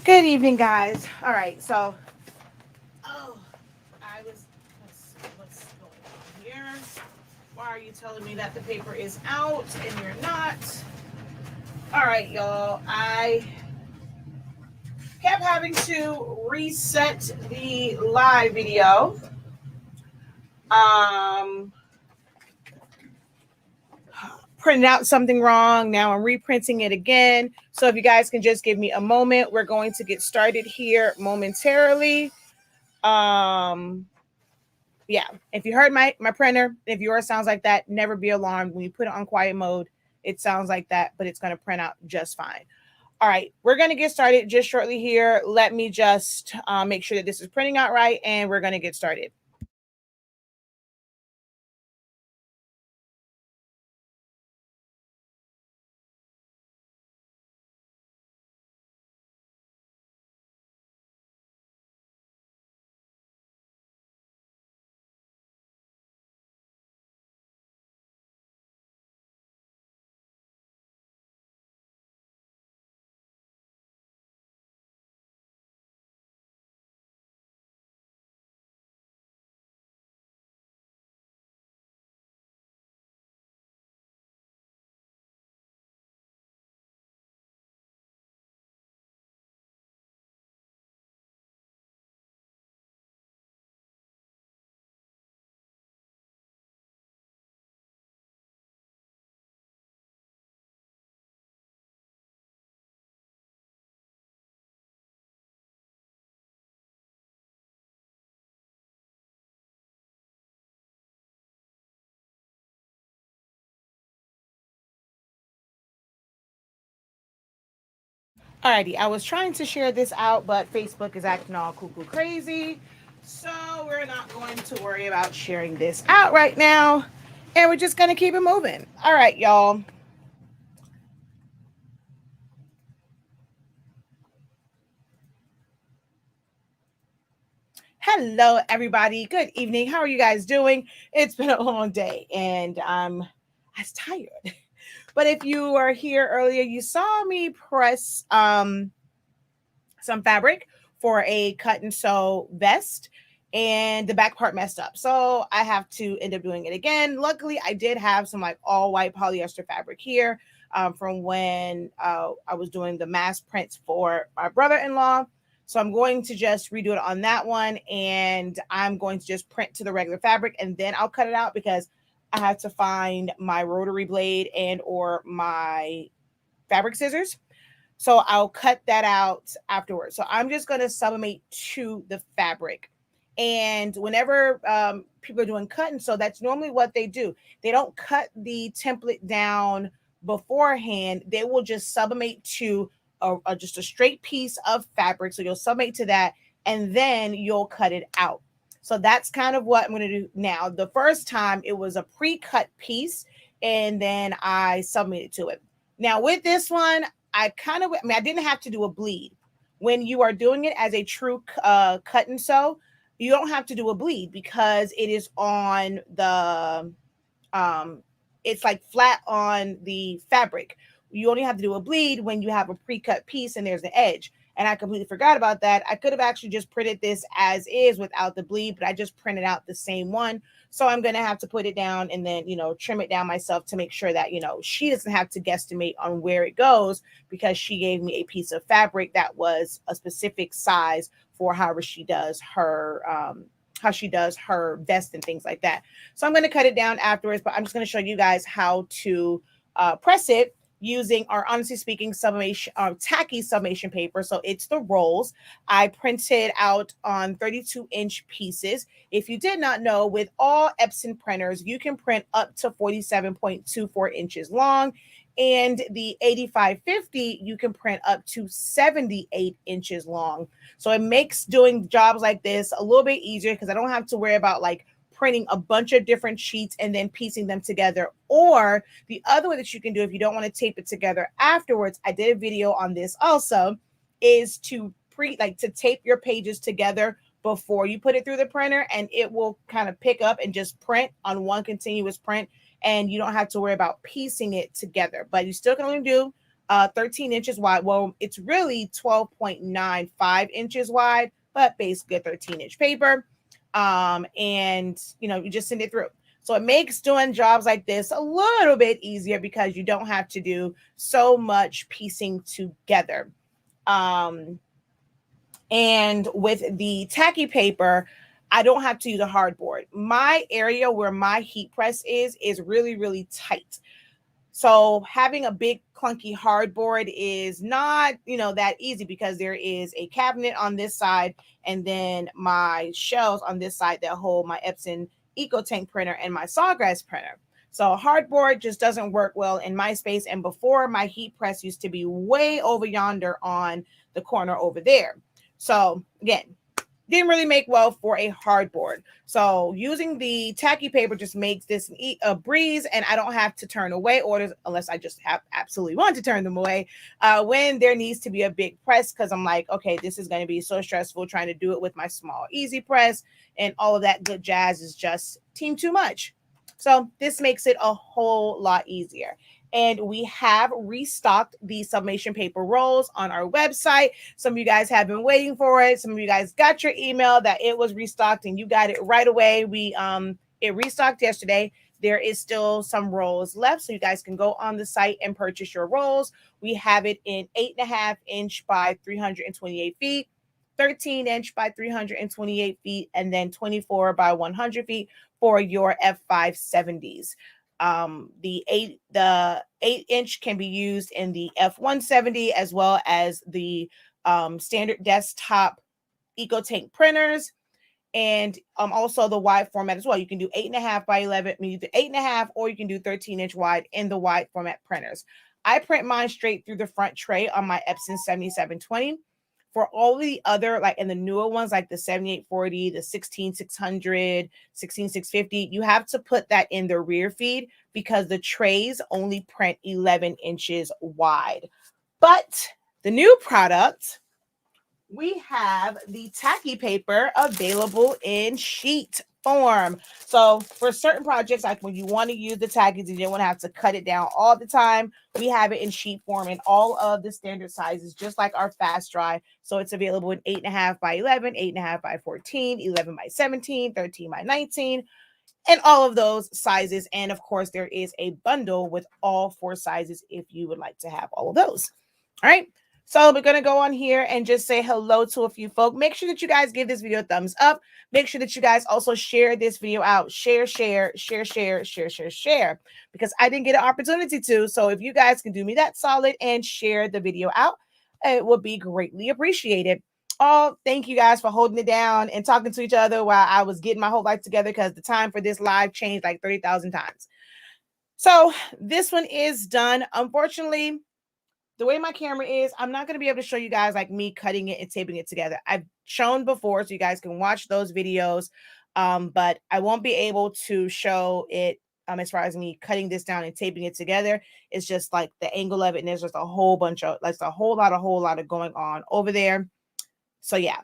Good evening, guys. All right, so oh, I was what's going on here? Why are you telling me that the paper is out and you're not? All right, y'all. I kept having to reset the live video. Um, Printed out something wrong. Now I'm reprinting it again. So if you guys can just give me a moment, we're going to get started here momentarily. Um, yeah, if you heard my printer, if yours sounds like that, never be alarmed. When you put it on quiet mode, it sounds like that, but it's going to print out just fine. All right, we're going to get started just shortly here. Let me just make sure that this is printing out right, and we're going to get started. Alrighty, I was trying to share this out, but Facebook is acting all cuckoo crazy. So we're not going to worry about sharing this out right now. And we're just going to keep it moving. All right, y'all. Hello, everybody. Good evening. How are you guys doing? It's been a long day and I'm tired. But if you were here earlier, you saw me press some fabric for a cut and sew vest, and the back part messed up. So I have to end up doing it again. Luckily, I did have some like all white polyester fabric here from when I was doing the mass prints for my brother-in-law. So I'm going to just redo it on that one, and I'm going to just print to the regular fabric, and then I'll cut it out because I had to find my rotary blade and or my fabric scissors. So I'll cut that out afterwards. So I'm just going to sublimate to the fabric. And whenever people are doing cut and sew, that's normally what they do. They don't cut the template down beforehand. They will just sublimate to just a straight piece of fabric. So you'll sublimate to that, and then you'll cut it out. So that's kind of what I'm going to do now. The first time it was a pre-cut piece, and then I submitted to it. Now with this one, I didn't have to do a bleed. When you are doing it as a true cut and sew, you don't have to do a bleed because it is on the, um, it's like flat on the fabric. You only have to do a bleed when you have a pre-cut piece and there's the edge. And I completely forgot about that. I could have actually just printed this as is without the bleed, but I just printed out the same one. So I'm going to have to put it down and then, trim it down myself to make sure that, she doesn't have to guesstimate on where it goes because she gave me a piece of fabric that was a specific size for however she does her, vest and things like that. So I'm going to cut it down afterwards, but I'm just going to show you guys how to press it using our honestly speaking sublimation tacky sublimation paper. So it's the rolls. I printed out on 32-inch pieces. If you did not know, with all Epson printers, you can print up to 47.24 inches long. And the 8550, you can print up to 78 inches long. So it makes doing jobs like this a little bit easier because I don't have to worry about like printing a bunch of different sheets and then piecing them together. Or the other way that you can do if you don't want to tape it together afterwards, I did a video on this also, is to to tape your pages together before you put it through the printer, and it will kind of pick up and just print on one continuous print, and you don't have to worry about piecing it together. But you still can only do 13 inches wide. Well, it's really 12.95 inches wide, but basically a 13-inch paper. And you just send it through. So it makes doing jobs like this a little bit easier because you don't have to do so much piecing together. And with the tacky paper, I don't have to use a hardboard. My area where my heat press is really, really tight. So having a big clunky hardboard is not, that easy because there is a cabinet on this side and then my shelves on this side that hold my Epson EcoTank printer and my Sawgrass printer. So hardboard just doesn't work well in my space. And before, my heat press used to be way over yonder on the corner over there. So again, didn't really make well for a hardboard. So using the tacky paper just makes this a breeze, and I don't have to turn away orders unless I just absolutely want to turn them away when there needs to be a big press, because I'm like, okay, this is going to be so stressful trying to do it with my small easy press, and all of that good jazz is just too much. So this makes it a whole lot easier. And we have restocked the sublimation paper rolls on our website. Some of you guys have been waiting for it. Some of you guys got your email that it was restocked and you got it right away. It restocked yesterday. There is still some rolls left, so you guys can go on the site and purchase your rolls. We have it in 8.5 inch by 328 feet, 13 inch by 328 feet, and then 24 by 100 feet for your F570s. The 8-inch can be used in the F170 as well as the standard desktop EcoTank printers, and also the wide format as well. You can do 8.5 by 11, either 8.5 or you can do 13-inch wide in the wide format printers. I print mine straight through the front tray on my Epson 7720. For all the other, like in the newer ones, like the 7840, the 16600, 16650, you have to put that in the rear feed because the trays only print 11 inches wide. But the new product, we have the tacky paper available in sheet form. So for certain projects, like when you want to use the tackies and you don't want to have to cut it down all the time, we have it in sheet form in all of the standard sizes, just like our fast dry. So it's available in 8.5 by 11, 8.5 by 14, 11 by 17, 13 by 19, and all of those sizes. And of course, there is a bundle with all 4 sizes if you would like to have all of those. All right. So we're going to go on here and just say hello to a few folk. Make sure that you guys give this video a thumbs up. Make sure that you guys also share this video out. Share, because I didn't get an opportunity to. So if you guys can do me that solid and share the video out, it would be greatly appreciated. Oh, thank you guys for holding it down and talking to each other while I was getting my whole life together, because the time for this live changed like 30,000 times. So this one is done. Unfortunately, the way my camera is, I'm not going to be able to show you guys like me cutting it and taping it together. I've shown before, so you guys can watch those videos, but I won't be able to show it as far as me cutting this down and taping it together. It's just like the angle of it, and there's just a whole bunch of, like, a whole lot of going on over there. So yeah.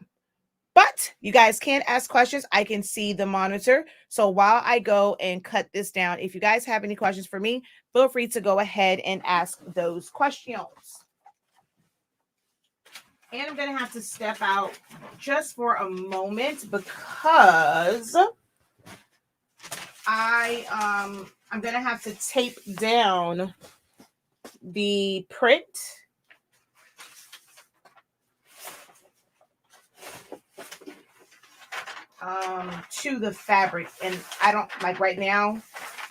But you guys can ask questions. I can see the monitor. So while I go and cut this down, if you guys have any questions for me, feel free to go ahead and ask those questions. And I'm going to have to step out just for a moment because I'm going to have to tape down the print to the fabric. And I don't, like, right now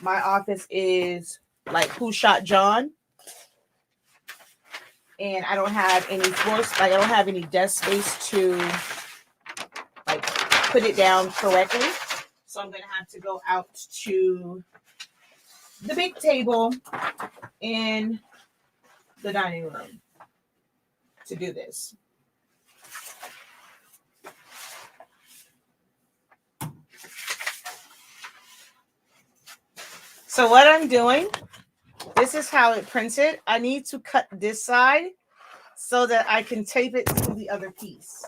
my office is like Who Shot John, and I don't have any floor, like I don't have any desk space to like put it down correctly. So I'm gonna have to go out to the big table in the dining room to do this. So what I'm doing, this is how it printed. I need to cut this side so that I can tape it to the other piece.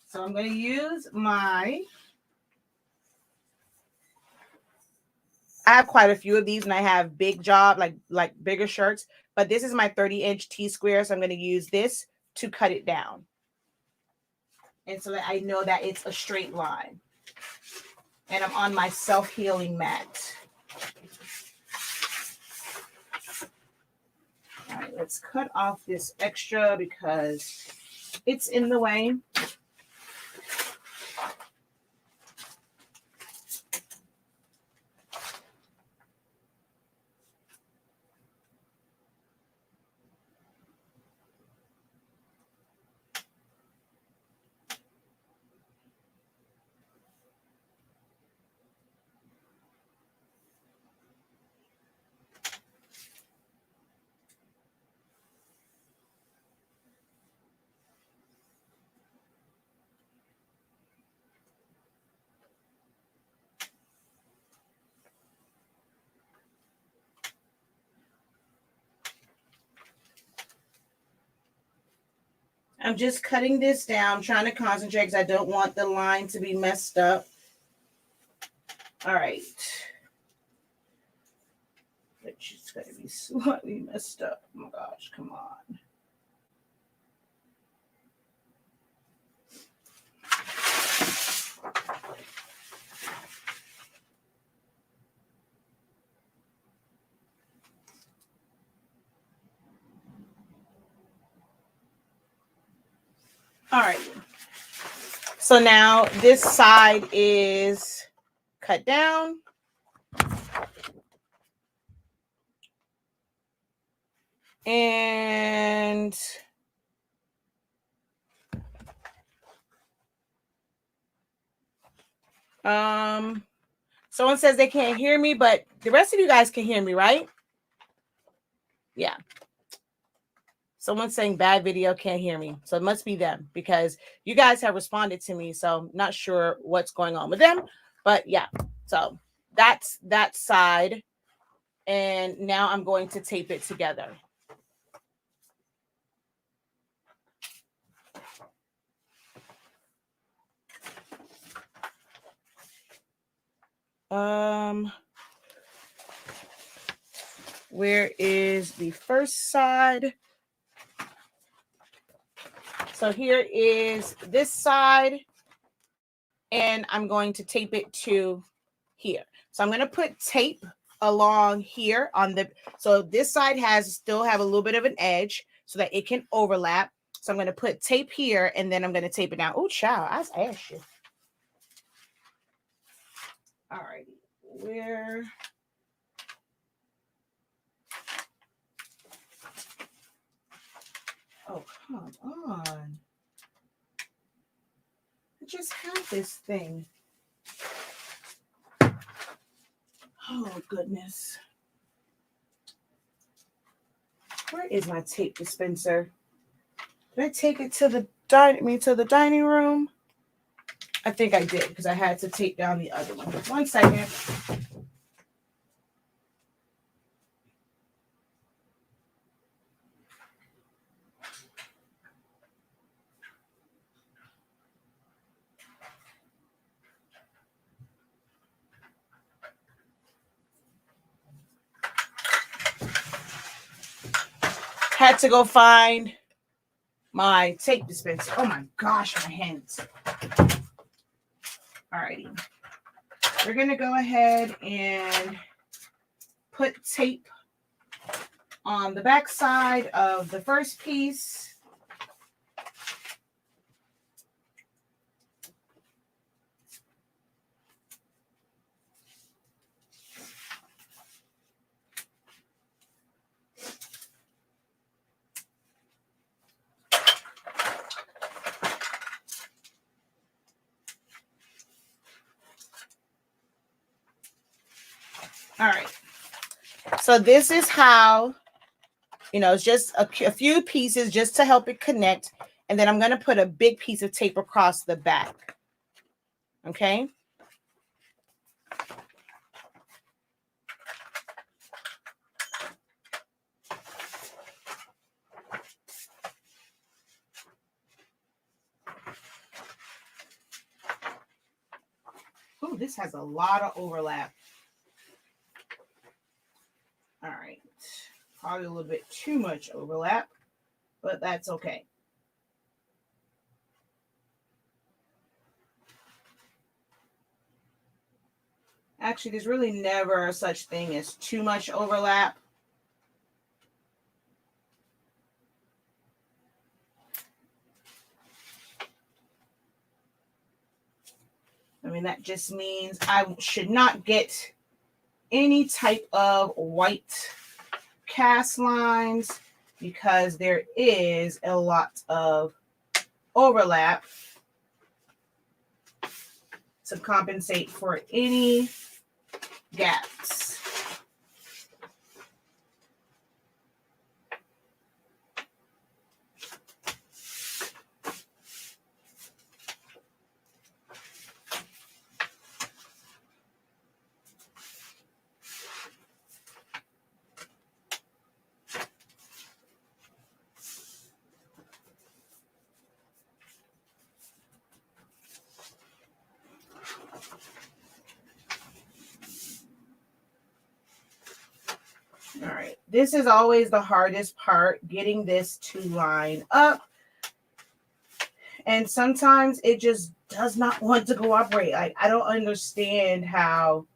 So I'm going to use my I have quite a few of these, and I have big job, like bigger shirts, but this is my 30-inch T-square, so I'm going to use this to cut it down. And so that I know that it's a straight line. And I'm on my self-healing mat. All right, let's cut off this extra because it's in the way. I'm just cutting this down, trying to concentrate because I don't want the line to be messed up. All right. It's just going to be slightly messed up. Oh my gosh, come on. All right. So now this side is cut down. And someone says they can't hear me, but the rest of you guys can hear me, right? Yeah. Someone's saying bad video, can't hear me. So it must be them because you guys have responded to me. So I'm not sure what's going on with them. But yeah, so that's that side. And now I'm going to tape it together. Where is the first side? So here is this side, and I'm going to tape it to here. So I'm going to put tape along here on the, so this side still have a little bit of an edge so that it can overlap. So I'm going to put tape here, and then I'm going to tape it down. Oh, child, I asked you. All right, where? Oh, come on. I just have this thing. Oh, goodness. Where is my tape dispenser? Did I take it to the dining room? I think I did because I had to tape down the other one. 1 second. Had to go find my tape dispenser. Oh my gosh, my hands. Alrighty. We're going to go ahead and put tape on the back side of the first piece. All right. So this is how, it's just a few pieces just to help it connect. And then I'm going to put a big piece of tape across the back. Okay. Oh, this has a lot of overlap. All right. Probably a little bit too much overlap, but that's okay. Actually, there's really never such thing as too much overlap. I mean, that just means I should not get any type of white cast lines because there is a lot of overlap to compensate for any gaps. All right, this is always the hardest part, getting this to line up. And sometimes it just does not want to cooperate. Like, I don't understand how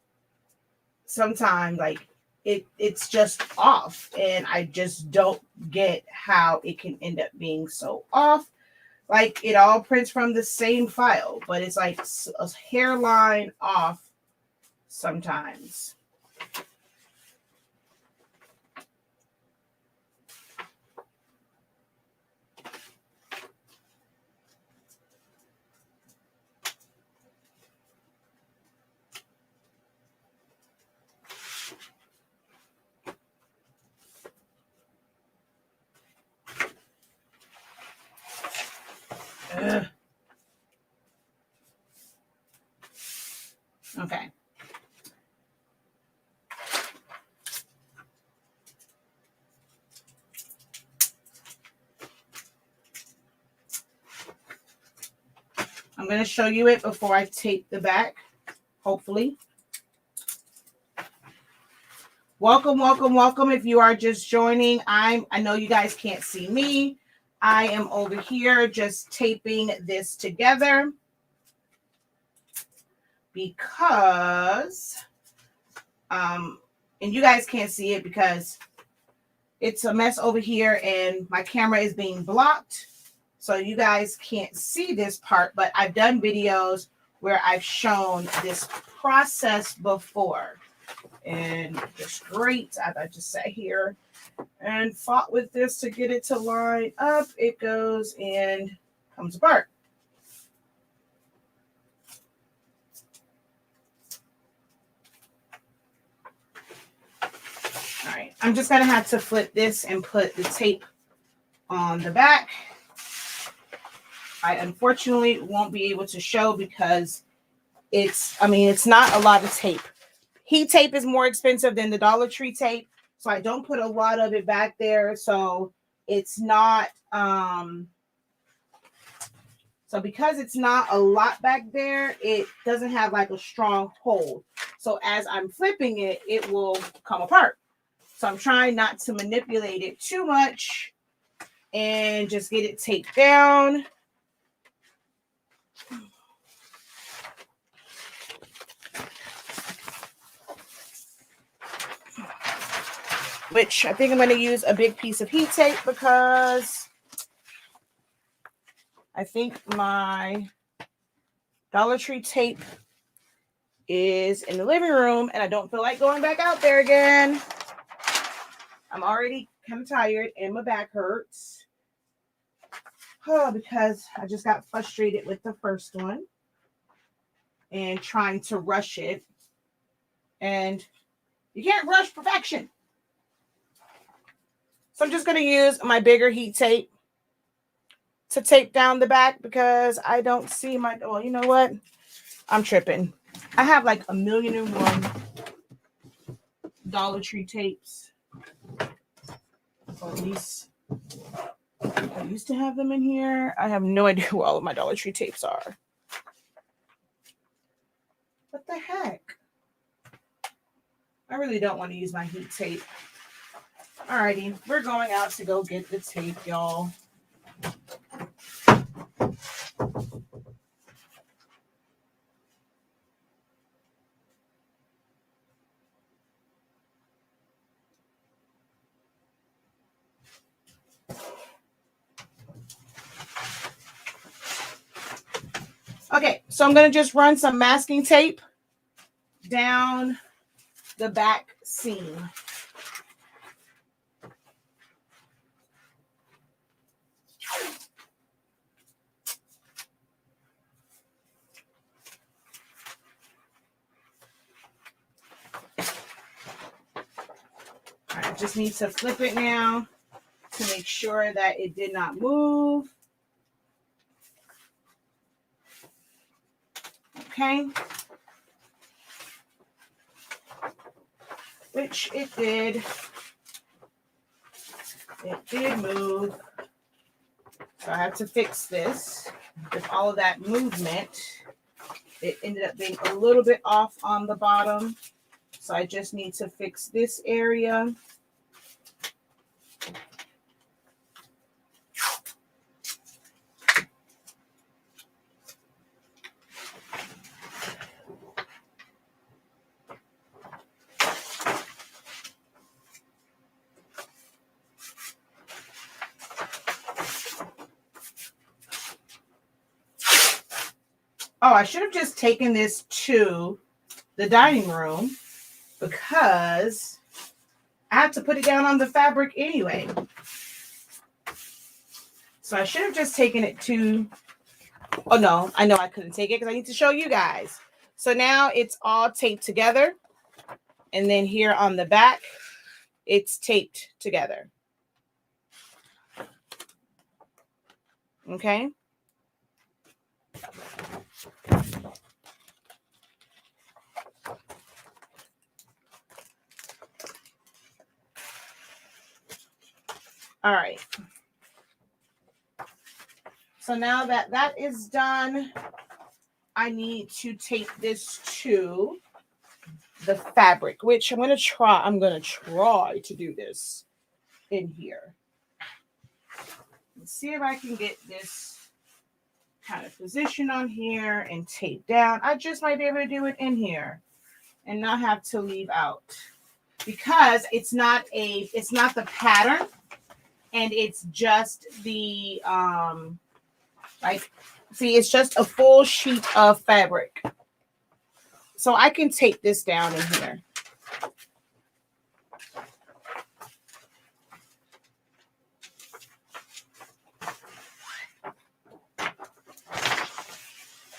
sometimes like it's just off, and I just don't get how it can end up being so off. Like, it all prints from the same file, but it's like a hairline off sometimes. Ugh. Okay. I'm going to show you it before I tape the back, hopefully. Welcome, welcome, welcome. If you are just joining, I know you guys can't see me. I am over here just taping this together because, and you guys can't see it because it's a mess over here and my camera is being blocked. So you guys can't see this part, but I've done videos where I've shown this process before. And just great. I just sat here and fought with this to get it to line up. It goes and comes apart. All right, I'm just gonna have to flip this and put the tape on the back. I unfortunately won't be able to show because it's not a lot of tape. Heat tape is more expensive than the Dollar Tree tape, so I don't put a lot of it back there. So it's not, so because it's not a lot back there, it doesn't have like a strong hold. So as I'm flipping it, it will come apart. So I'm trying not to manipulate it too much and just get it taped down. Which I think I'm going to use a big piece of heat tape because I think my Dollar Tree tape is in the living room and I don't feel like going back out there again. I'm already kind of tired and my back hurts. Oh, because I just got frustrated with the first one and trying to rush it. And you can't rush perfection. So I'm just going to use my bigger heat tape to tape down the back because I don't see my, well, you know what? I'm tripping. I have like 1,000,001 Dollar Tree tapes. Or at least I used to have them in here. I have no idea where all of my Dollar Tree tapes are. What the heck? I really don't want to use my heat tape. Alrighty, we're going out to go get the tape, y'all. Okay, so I'm going to just run some masking tape down the back seam. All right, I just need to flip it now to make sure that it did not move. Okay. Which it did. It did move. So I have to fix this. With all of that movement, it ended up being a little bit off on the bottom. So I just need to fix this area. Oh, I should have just taken this to the dining room because I have to put it down on the fabric anyway. So I should have just taken it to, oh no, I know I couldn't take it because I need to show you guys. So now it's all taped together. And then here on the back, it's taped together. Okay. All right. So now that that is done, I need to tape this to the fabric, which I'm going to try to do this in here. Let's see if I can get this kind of position on here and tape down. I just might be able to do it in here and not have to leave out because it's not the pattern and it's just the see, it's just a full sheet of fabric. So I can tape this down in here.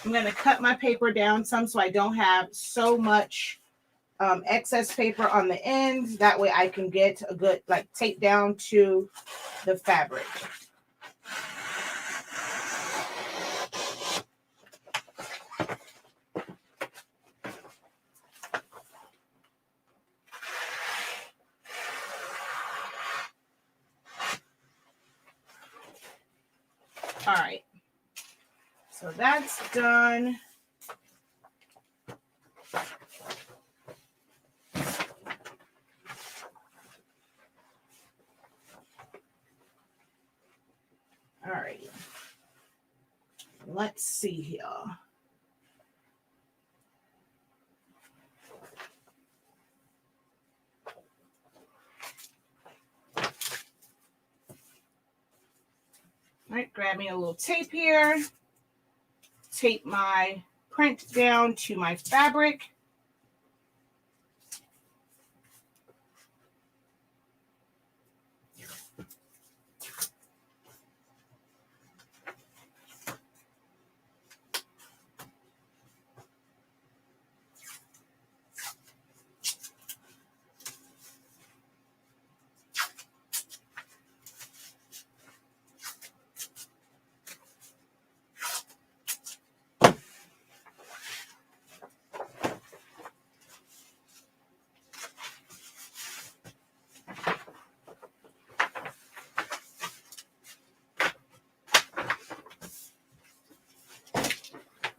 I'm going to cut my paper down some so I don't have so much excess paper on the ends. That way I can get a good tape down to the fabric. All right, so that's done. All right, let's see here. All right, grab me a little tape here. Tape my print down to my fabric.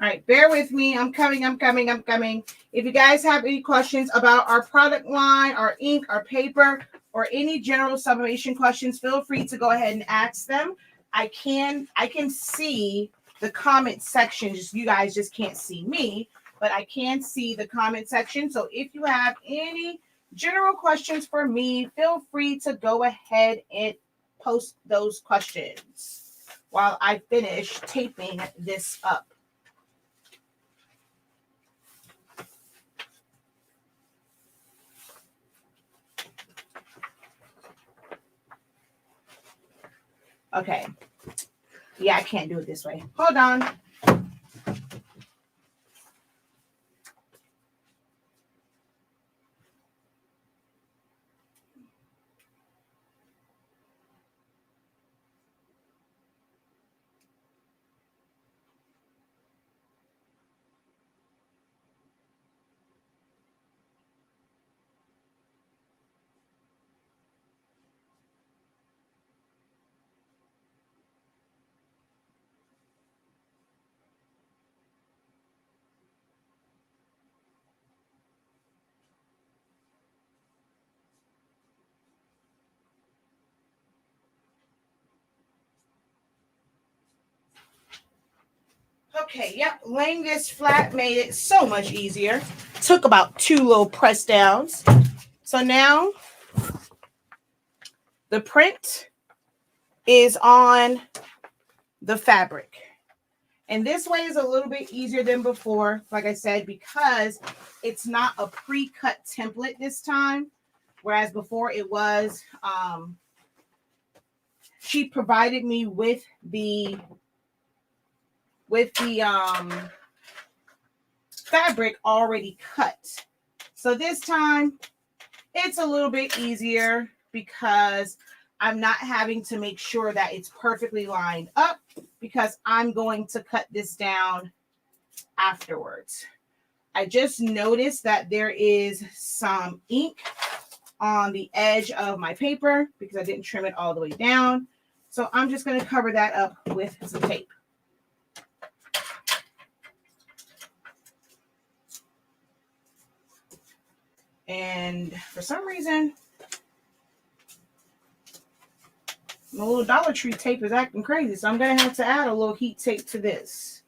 All right, bear with me. I'm coming. If you guys have any questions about our product line, our ink, our paper, or any general sublimation questions, feel free to go ahead and ask them. I can see the comment section. You guys just can't see me, but I can see the comment section. So if you have any general questions for me, feel free to go ahead and post those questions while I finish taping this up. Okay. Yeah, I can't do it this way. Hold on. Okay, yep. Laying this flat made it so much easier. Took about 2 little press downs. So now the print is on the fabric. And this way is a little bit easier than before, like I said, because it's not a pre-cut template this time. Whereas before it was, she provided me with the fabric already cut. So this time it's a little bit easier because I'm not having to make sure that it's perfectly lined up because I'm going to cut this down afterwards. I just noticed that there is some ink on the edge of my paper because I didn't trim it all the way down. So I'm just going to cover that up with some tape. And for some reason, my little Dollar Tree tape is acting crazy. So I'm going to have to add a little heat tape to this.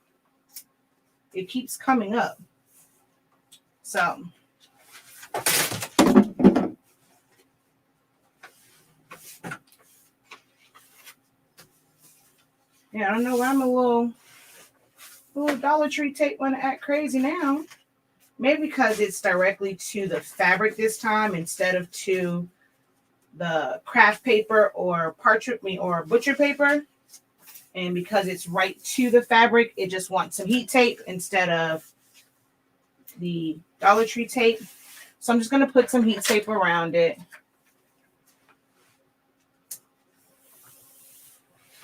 It keeps coming up. So yeah, I don't know why I'm a little Dollar Tree tape want to act crazy now. Maybe because it's directly to the fabric this time instead of to the craft paper or parchment or butcher paper. And because it's right to the fabric, it just wants some heat tape instead of the Dollar Tree tape. So I'm just going to put some heat tape around it.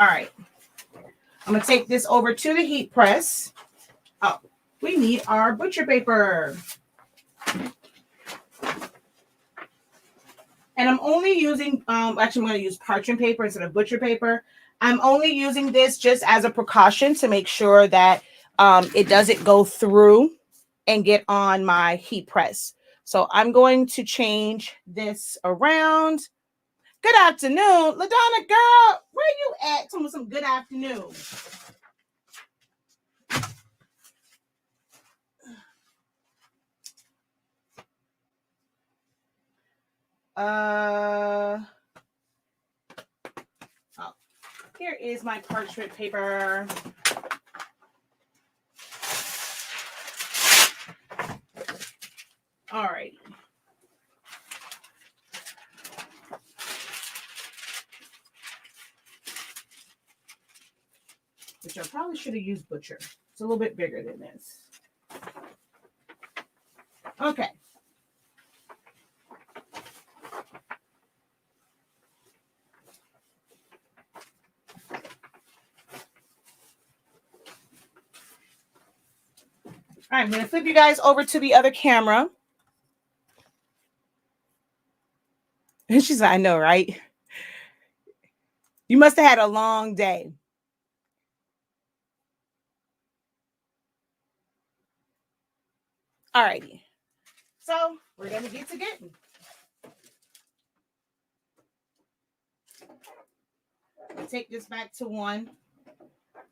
All right. I'm going to take this over to the heat press. Oh, we need our butcher paper. And I'm only using, actually I'm going to use parchment paper instead of butcher paper. I'm only using this just as a precaution to make sure that it doesn't go through and get on my heat press. So I'm going to change this around. Good afternoon. LaDonna, girl, where you at? Tell me some good afternoon. Oh, here is my parchment paper. All right. Which I probably should have used butcher. It's a little bit bigger than this. Okay. All right, I'm going to flip you guys over to the other camera. And she's like, I know, right? You must have had a long day. You must have had a long day. All righty. So we're going to get to getting. I'll take this back to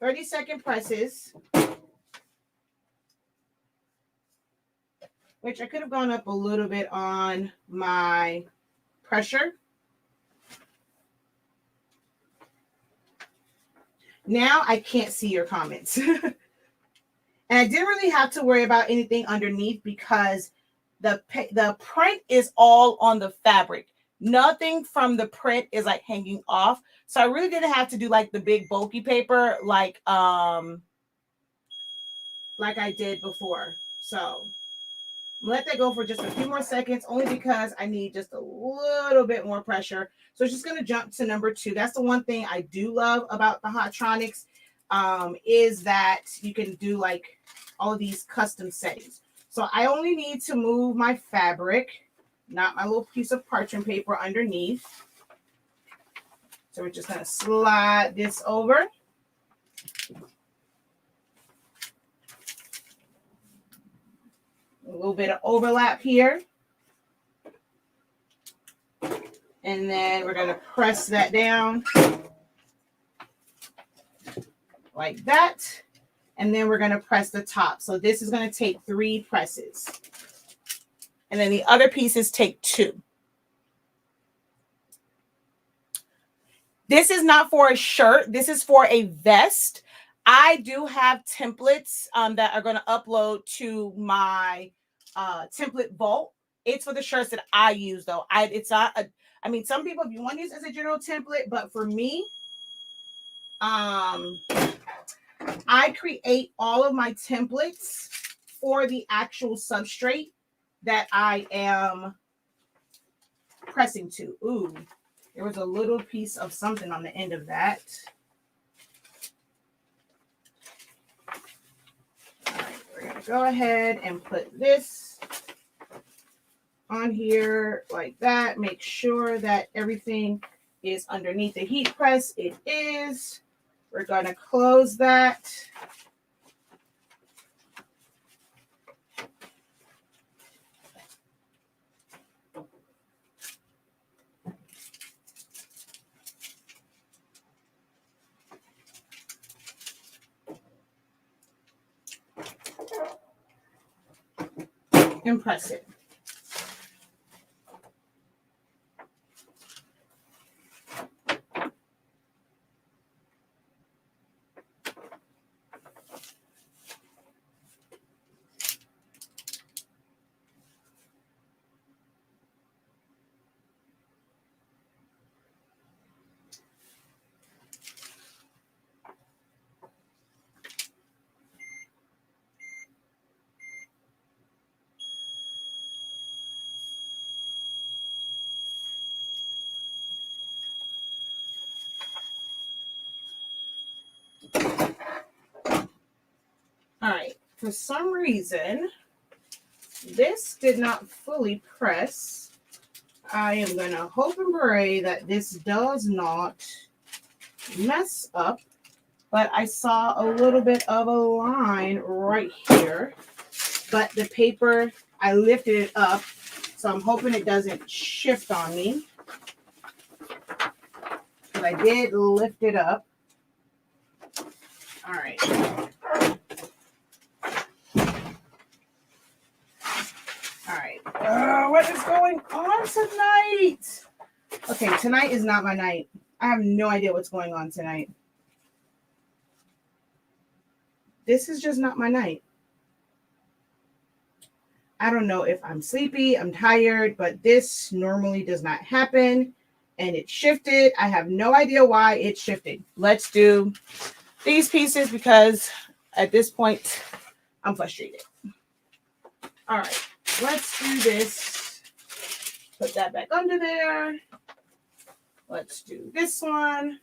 30-second presses, which I could have gone up a little bit on my pressure. Now I can't see your comments. And I didn't really have to worry about anything underneath because the print is all on the fabric. Nothing from the print is like hanging off. So I really didn't have to do like the big bulky paper like I did before. So let that go for just a few more seconds, only because I need just a little bit more pressure. So it's just going to jump to number 2. That's the one thing I do love about the Hottronics, is that you can do like all of these custom settings. So I only need to move my fabric, not my little piece of parchment paper underneath. So we're just going to slide this over. A little bit of overlap here. And then we're going to press that down like that. And then we're going to press the top. So this is going to take 3 presses. And then the other pieces take 2. This is not for a shirt. This is for a vest. I do have templates that are going to upload to my template vault. It's for the shirts that I use, though. It's not a, I mean, some people, if you want to use it as a general template, but for me, I create all of my templates for the actual substrate that I am pressing to. Ooh, there was a little piece of something on the end of that. All right, we're going to go ahead and put this on here like that. Make sure that everything is underneath the heat press. It is. We're going to close that. And press it. All right, for some reason, this did not fully press. I am going to hope and pray that this does not mess up, but I saw a little bit of a line right here, but the paper, I lifted it up, so I'm hoping it doesn't shift on me, but I did lift it up. All right. All right. What is going on tonight? Okay, tonight is not my night. I have no idea what's going on tonight. This is just not my night. I don't know if I'm sleepy, I'm tired, but this normally does not happen. And it shifted. I have no idea why it shifted. Let's do these pieces because at this point, I'm frustrated. All right. Let's do this. Put that back under there. Let's do this one.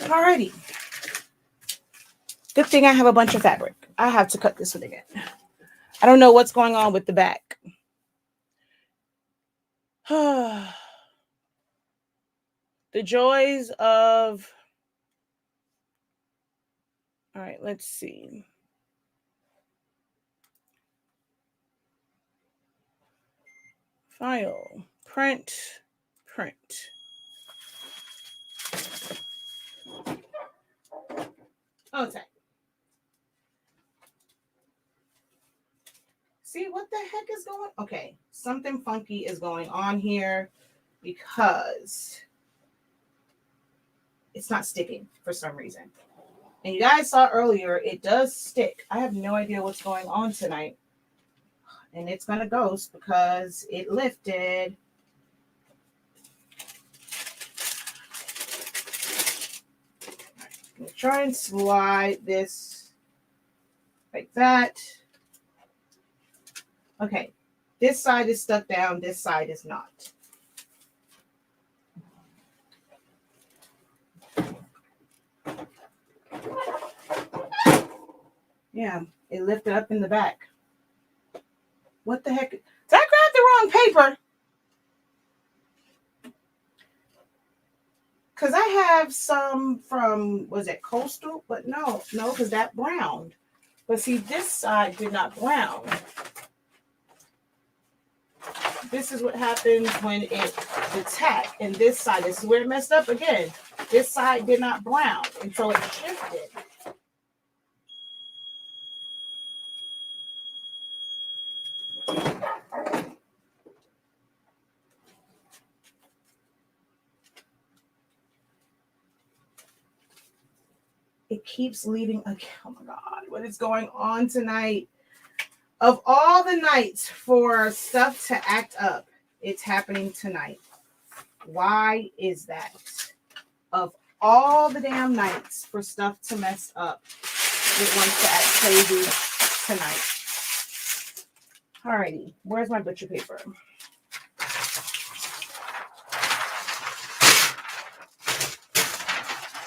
Alrighty. Good thing I have a bunch of fabric. I have to cut this one again. I don't know what's going on with the back. The joys of... All right, let's see. File, print. Okay. See what the heck is going on? Okay, something funky is going on here because it's not sticking for some reason. And you guys saw earlier, it does stick. I have no idea what's going on tonight. And it's going to ghost because it lifted. I'm going to try and slide this like that. Okay, this side is stuck down, this side is not. Yeah, it lifted up in the back. What the heck? Did I grab the wrong paper? Because I have some from, was it Coastal? But no, because that browned. But see, this side did not brown. This is what happens when the tack, and this side, this is where it messed up again. This side did not brown, and so it shifted. It keeps leaving again. Oh my God, what is going on tonight? Of all the nights for stuff to act up, it's happening tonight. Why is that? Of all the damn nights for stuff to mess up, it wants to act crazy tonight. Alrighty, where's my butcher paper?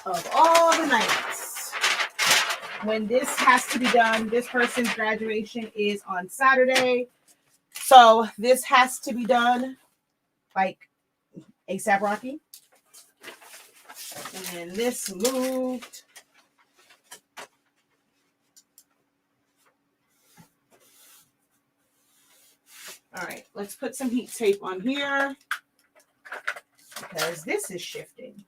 Of all the nights when this has to be done, this person's graduation is on Saturday. So this has to be done like ASAP Rocky. And then this moved. All right, let's put some heat tape on here because this is shifting.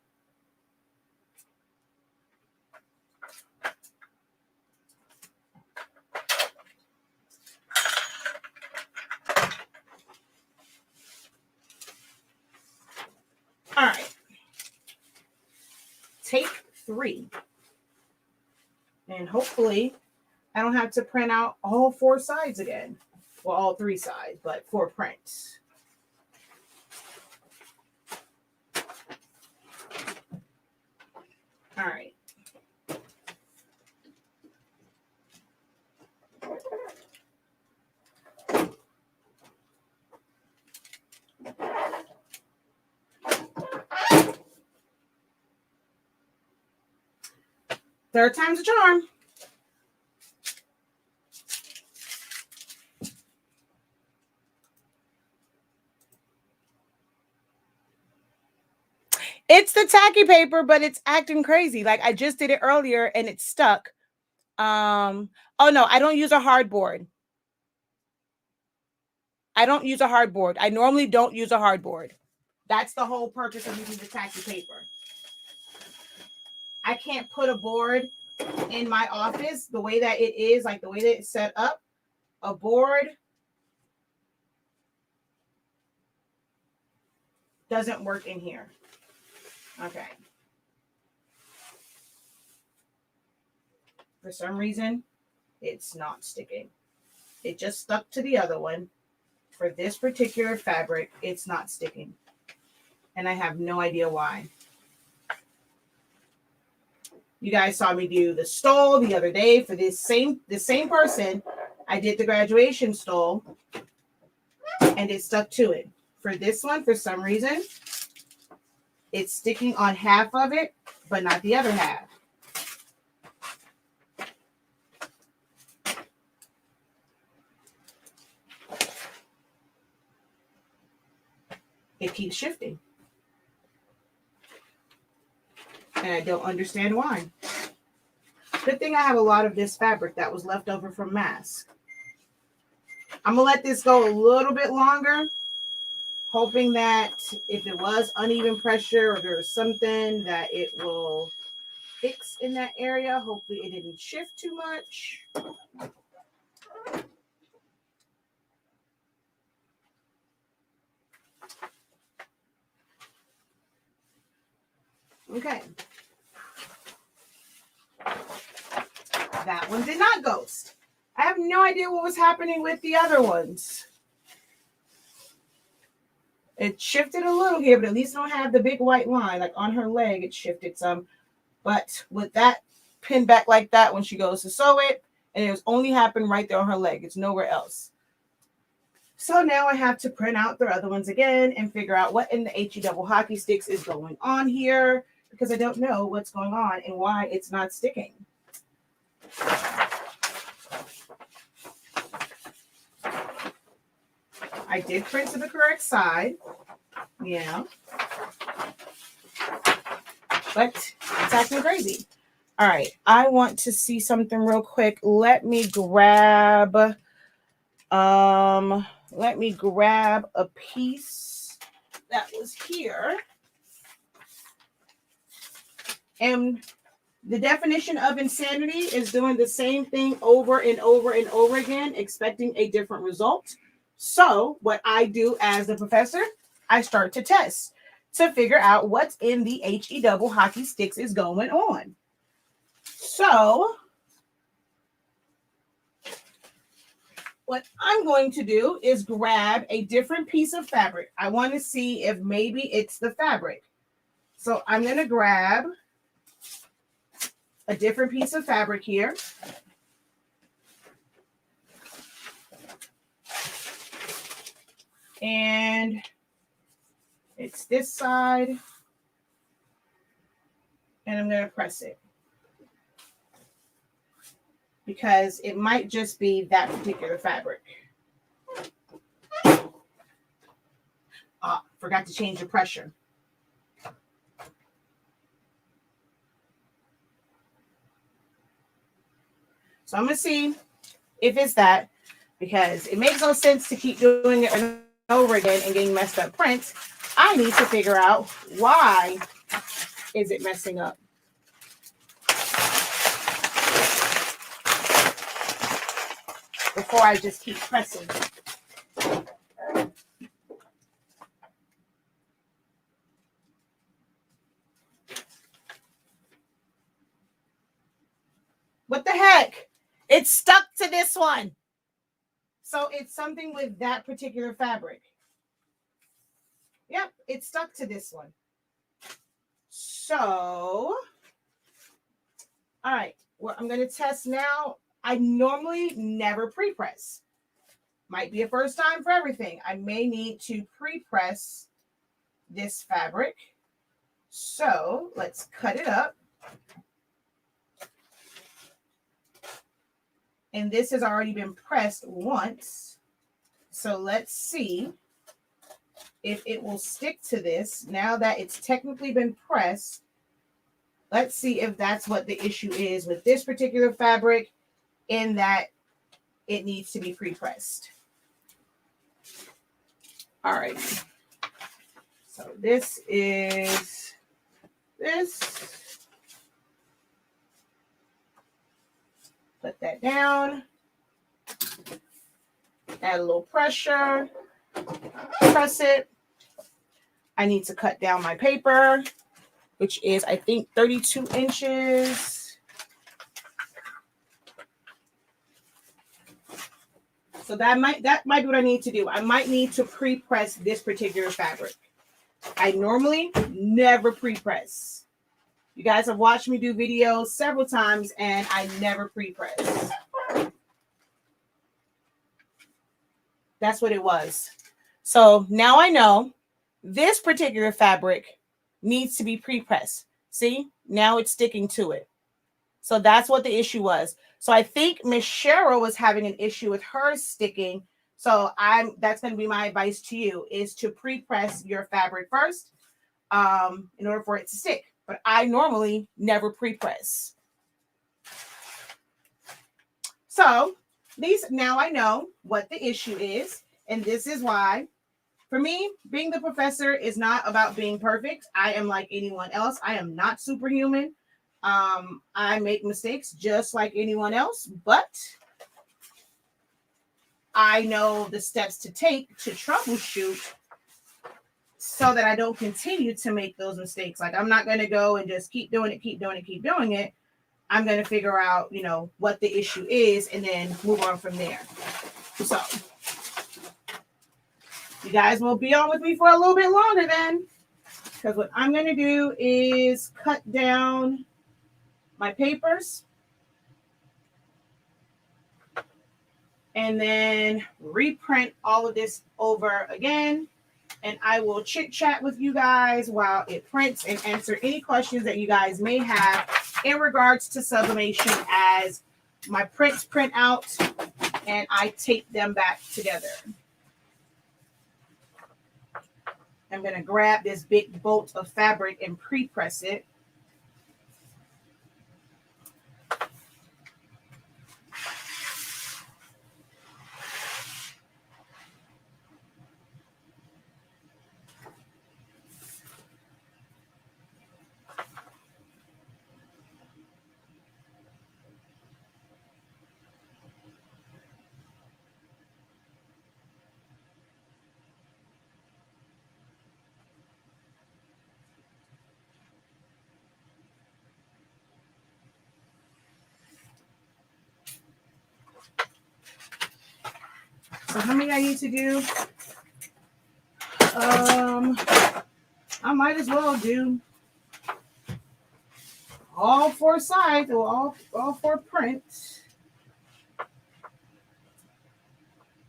All right. Take 3. And hopefully I don't have to print out all 4 sides again. Well, all 3 sides, but 4 prints. All right. Third time's a charm. It's the tacky paper, but it's acting crazy. Like I just did it earlier and it's stuck. Oh no, I don't use a hardboard. I normally don't use a hardboard. That's the whole purpose of using the tacky paper. I can't put a board in my office the way that it is, like the way that it's set up. A board doesn't work in here. Okay. For some reason, it's not sticking. It just stuck to the other one. For this particular fabric, it's not sticking. And I have no idea why. You guys saw me do the stole the other day for the same person. I did the graduation stole and it stuck to it. For this one, for some reason, it's sticking on half of it, but not the other half. It keeps shifting. And I don't understand why. Good thing I have a lot of this fabric that was left over from mask. I'm going to let this go a little bit longer, hoping that if it was uneven pressure or there's something that it will fix in that area. Hopefully it didn't shift too much. Okay. That one did not ghost. I have no idea what was happening with the other ones. It shifted a little here, but at least I don't have the big white line. Like on her leg, it shifted some. But with that pinned back like that when she goes to sew it, and it was only happened right there on her leg. It's nowhere else. So now I have to print out the other ones again and figure out what in the HE double hockey sticks is going on here, because I don't know what's going on and why it's not sticking. I did print to the correct side. Yeah. But it's acting crazy. All right. I want to see something real quick. Let me grab a piece that was here. And the definition of insanity is doing the same thing over and over and over again, expecting a different result. So what I do as the professor, I start to test to figure out what's in the HE double hockey sticks is going on. So what I'm going to do is grab a different piece of fabric. I want to see if maybe it's the fabric. So I'm going to grab a different piece of fabric here. And it's this side. And I'm going to press it, because it might just be that particular fabric. Forgot to change the pressure. So I'm going to see if it's that, because it makes no sense to keep doing it over again and getting messed up prints. I need to figure out why is it messing up. Before I just keep pressing. What the heck? It's stuck to this one. So it's something with that particular fabric. Yep, it's stuck to this one. So, all right, what I'm going to test now, I normally never pre-press. Might be a first time for everything. I may need to pre-press this fabric. So let's cut it up. And this has already been pressed once. So let's see if it will stick to this now that it's technically been pressed. Let's see if that's what the issue is with this particular fabric, in that it needs to be pre-pressed. All right. So this is this. Put that down. Add a little pressure. Press it. I need to cut down my paper, which is, I think, 32 inches. So that might be what I need to do. I might need to pre-press this particular fabric. I normally never pre-press. You guys have watched me do videos several times, and I never pre-press. That's what it was. So now I know this particular fabric needs to be pre-pressed. See, now it's sticking to it. So that's what the issue was. So I think Miss Cheryl was having an issue with hers sticking So that's going to be my advice to you, is to pre-press your fabric first in order for it to stick. But I normally never pre-press. So now I know what the issue is, and this is why. For me, being the professor is not about being perfect. I am like anyone else. I am not superhuman. I make mistakes just like anyone else, but I know the steps to take to troubleshoot so that I don't continue to make those mistakes. Like, I'm not going to go and just keep doing it. I'm going to figure out, what the issue is and then move on from there. So you guys will be on with me for a little bit longer then, because what I'm going to do is cut down my papers and then reprint all of this over again. And I will chit chat with you guys while it prints and answer any questions that you guys may have in regards to sublimation as my prints print out and I tape them back together. I'm going to grab this big bolt of fabric and pre-press it. So how many I need to do? I might as well do all 4 sides or all 4 prints.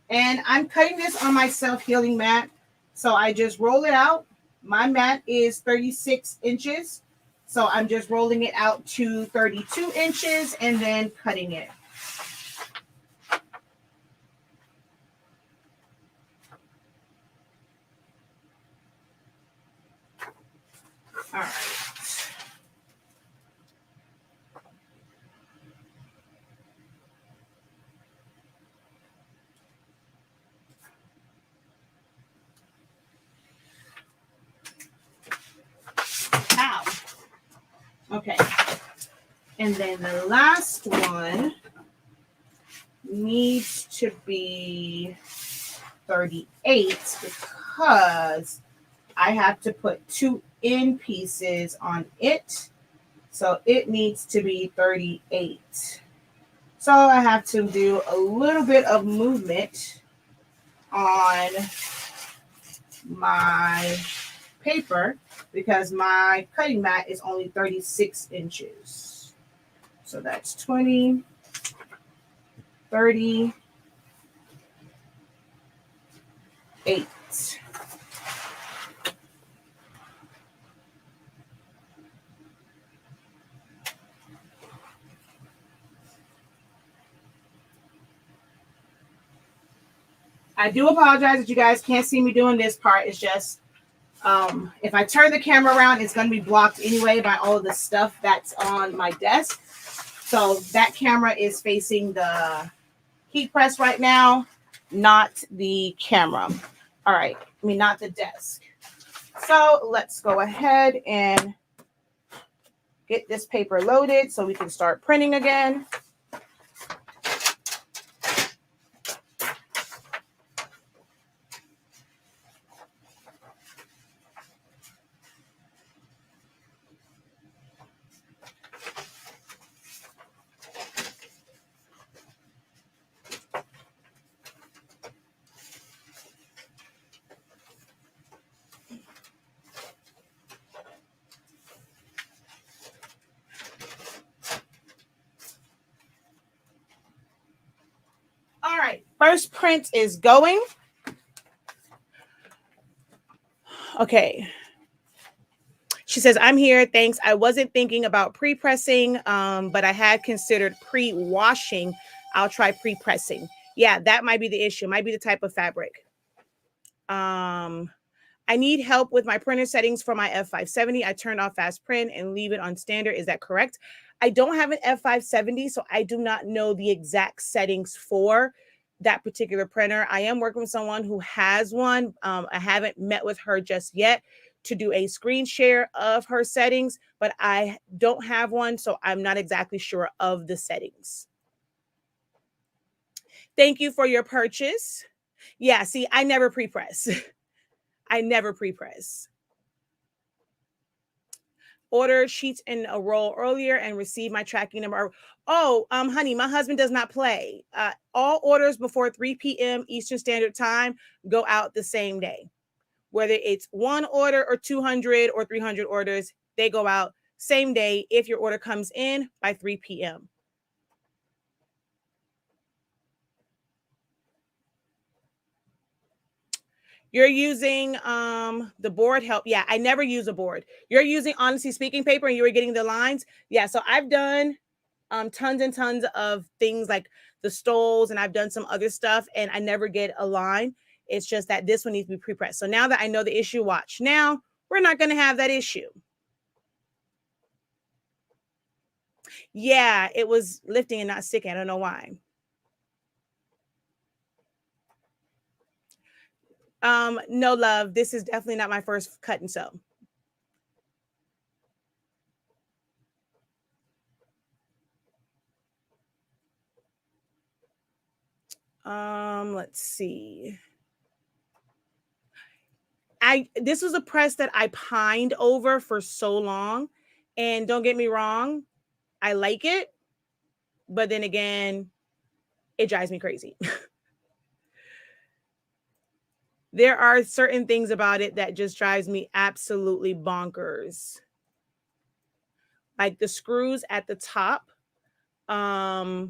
And I'm cutting this on my self-healing mat. So I just roll it out. My mat is 36 inches. So I'm just rolling it out to 32 inches and then cutting it. All right. Ow. Okay. And then the last one needs to be 38 because I have to put 2 end pieces on it. So it needs to be 38. So I have to do a little bit of movement on my paper because my cutting mat is only 36 inches. So that's 20, 38. I do apologize that you guys can't see me doing this part. It's just if I turn the camera around, it's going to be blocked anyway by all of the stuff that's on my desk. So that camera is facing the heat press right now, not the camera. All right. I mean, not the desk. So let's go ahead and get this paper loaded so we can start printing again. All right, first print is going. Okay. She says, I'm here. Thanks. I wasn't thinking about pre-pressing, but I had considered pre-washing. I'll try pre-pressing. Yeah, that might be the issue. Might be the type of fabric. I need help with my printer settings for my F570. I turned off fast print and leave it on standard. Is that correct? I don't have an F570, so I do not know the exact settings for that particular printer. I am working with someone who has one. I haven't met with her just yet to do a screen share of her settings, but I don't have one, so I'm not exactly sure of the settings. Thank you for your purchase. Yeah, see, I never pre-press. I never pre-press. Order sheets in a roll earlier and receive my tracking number. Oh, honey, my husband does not play. All orders before 3 p.m. Eastern Standard Time go out the same day. Whether it's one order or 200 or 300 orders, they go out same day if your order comes in by 3 p.m. You're using the board help. Yeah, I never use a board. You're using Honestly Speaking paper and you were getting the lines. Yeah, so I've done tons and tons of things like the stoles, and I've done some other stuff, and I never get a line. It's just that this one needs to be pre-pressed. So now that I know the issue, watch. Now we're not going to have that issue. Yeah, it was lifting and not sticking. I don't know why. No, love. This is definitely not my first cut and sew. Let's see. This was a press that I pined over for so long, and don't get me wrong, I like it, but then again, it drives me crazy. There are certain things about it that just drives me absolutely bonkers. Like the screws at the top, they're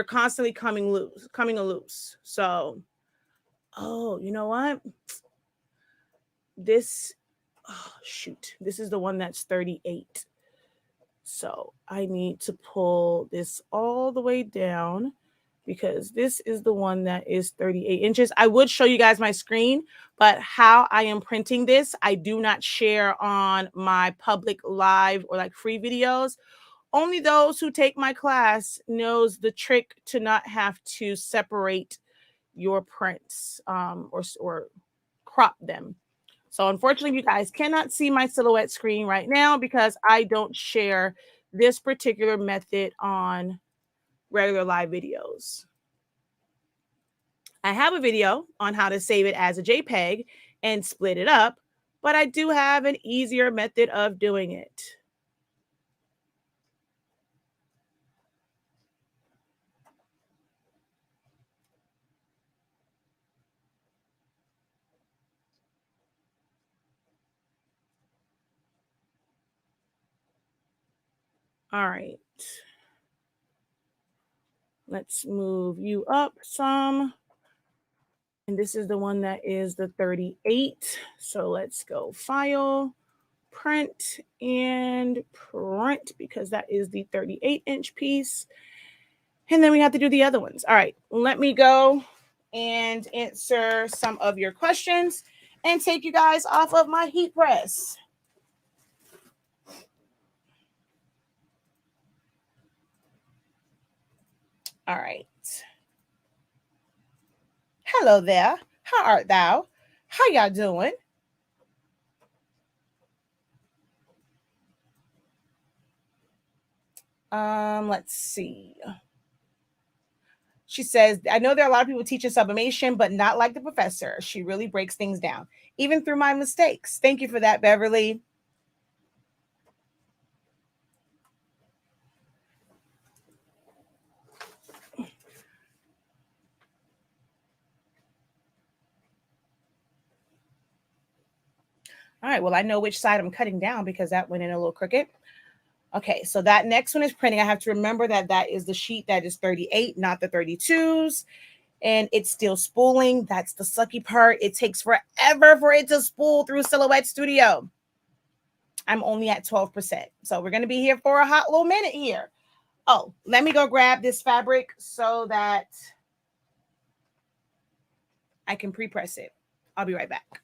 constantly coming loose. So, oh, you know what? This, oh shoot, this is the one that's 38. So I need to pull this all the way down because this is the one that is 38 inches. I would show you guys my screen, but how I am printing this, I do not share on my public live or like free videos. Only those who take my class knows the trick to not have to separate your prints or crop them. So unfortunately, you guys cannot see my silhouette screen right now because I don't share this particular method on regular live videos. I have a video on how to save it as a JPEG and split it up, but I do have an easier method of doing it. All right. Let's move you up some. And this is the one that is the 38. So let's go File, Print, and Print because that is the 38-inch piece. And then we have to do the other ones. All right, let me go and answer some of your questions and take you guys off of my heat press. All right. Hello there. How art thou? How y'all doing? Let's see. She says, I know there are a lot of people teaching sublimation, but not like the professor. She really breaks things down, even through my mistakes. Thank you for that, Beverly. All right, well, I know which side I'm cutting down because that went in a little crooked. Okay, so that next one is printing. I have to remember that that is the sheet that is 38, not the 32s. And it's still spooling. That's the sucky part. It takes forever for it to spool through Silhouette Studio. I'm only at 12%. So we're going to be here for a hot little minute here. Oh, let me go grab this fabric so that I can pre-press it. I'll be right back.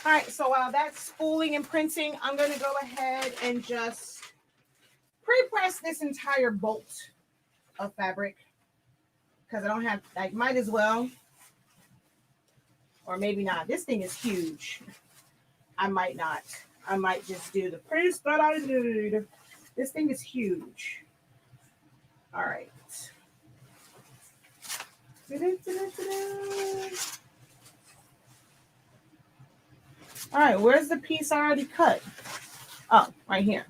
All right, so while that's spooling and printing, I'm going to go ahead and just pre-press this entire bolt of fabric because I don't have, I might as well, or maybe not. This thing is huge. I might not. I might just do the piece that I need. This thing is huge. All right. All right, where's the piece I already cut? Oh, right here.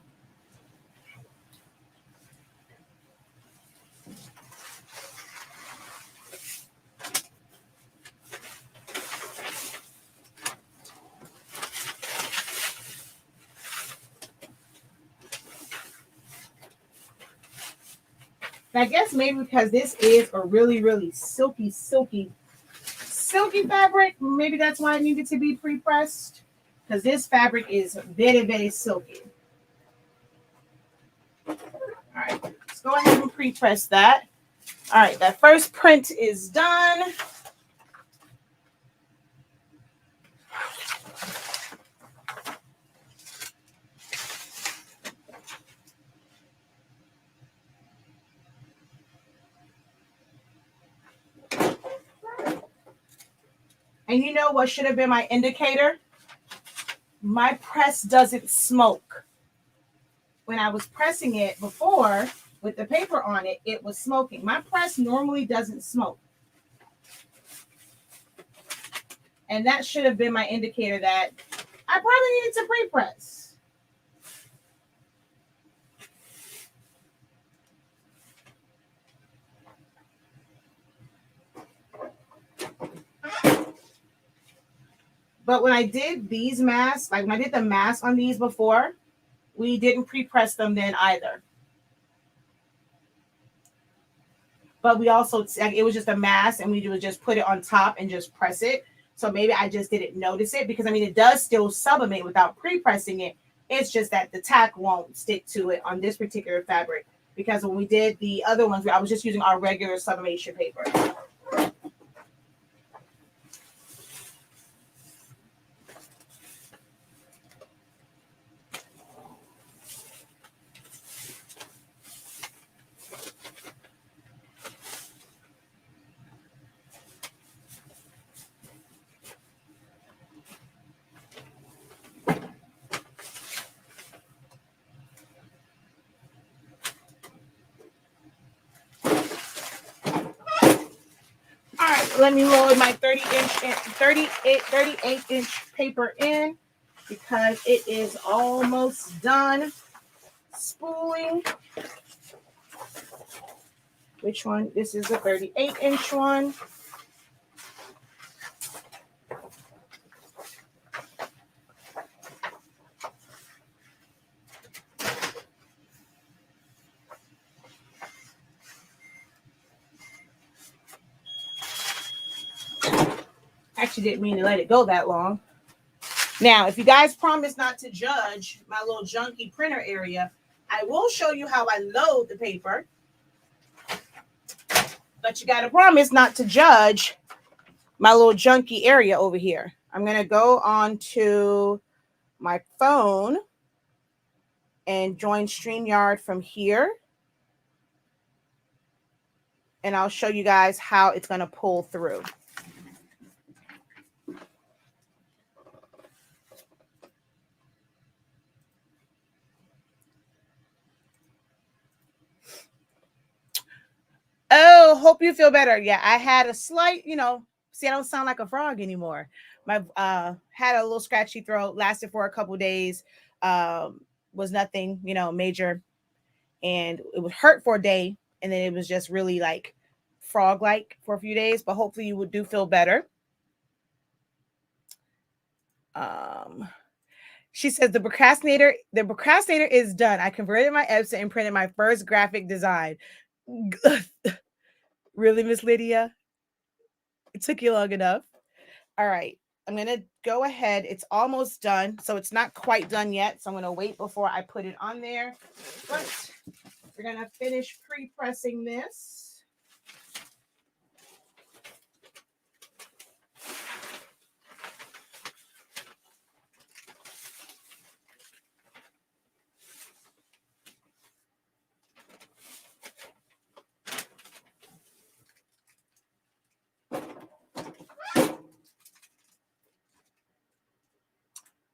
I guess maybe because this is a really, really silky fabric, maybe that's why it needed to be pre-pressed, because this fabric is very, very silky. All right, let's go ahead and pre-press that. All right, that first print is done. And you know what should have been my indicator? My press doesn't smoke. When I was pressing it before with the paper on it, it was smoking. My press normally doesn't smoke. And that should have been my indicator that I probably needed to pre-press. But when I did these masks, like when I did the mask on these before, we didn't pre-press them then either. But we also, it was just a mask and we would just put it on top and just press it. So maybe I just didn't notice it because I mean, it does still sublimate without pre-pressing it. It's just that the tack won't stick to it on this particular fabric because when we did the other ones, I was just using our regular sublimation paper. Let me load my 38-inch paper in because it is almost done spooling. Which one? This is a 38-inch one. Actually didn't mean to let it go that long. Now, if you guys promise not to judge my little junky printer area, I will show you how I load the paper. But you got to promise not to judge my little junky area over here. I'm going to go on to my phone and join StreamYard from here. And I'll show you guys how it's going to pull through. Oh, hope you feel better. Yeah, I had a slight, see, I don't sound like a frog anymore. My had a little scratchy throat, lasted for a couple days, was nothing, major, and it would hurt for a day, and then it was just really like frog-like for a few days. But hopefully, you would do feel better. She says the procrastinator is done. I converted my Epson and printed my first graphic design. Really, Miss Lydia? It took you long enough. All right. I'm going to go ahead. It's almost done. So it's not quite done yet. So I'm going to wait before I put it on there. But we're going to finish pre-pressing this.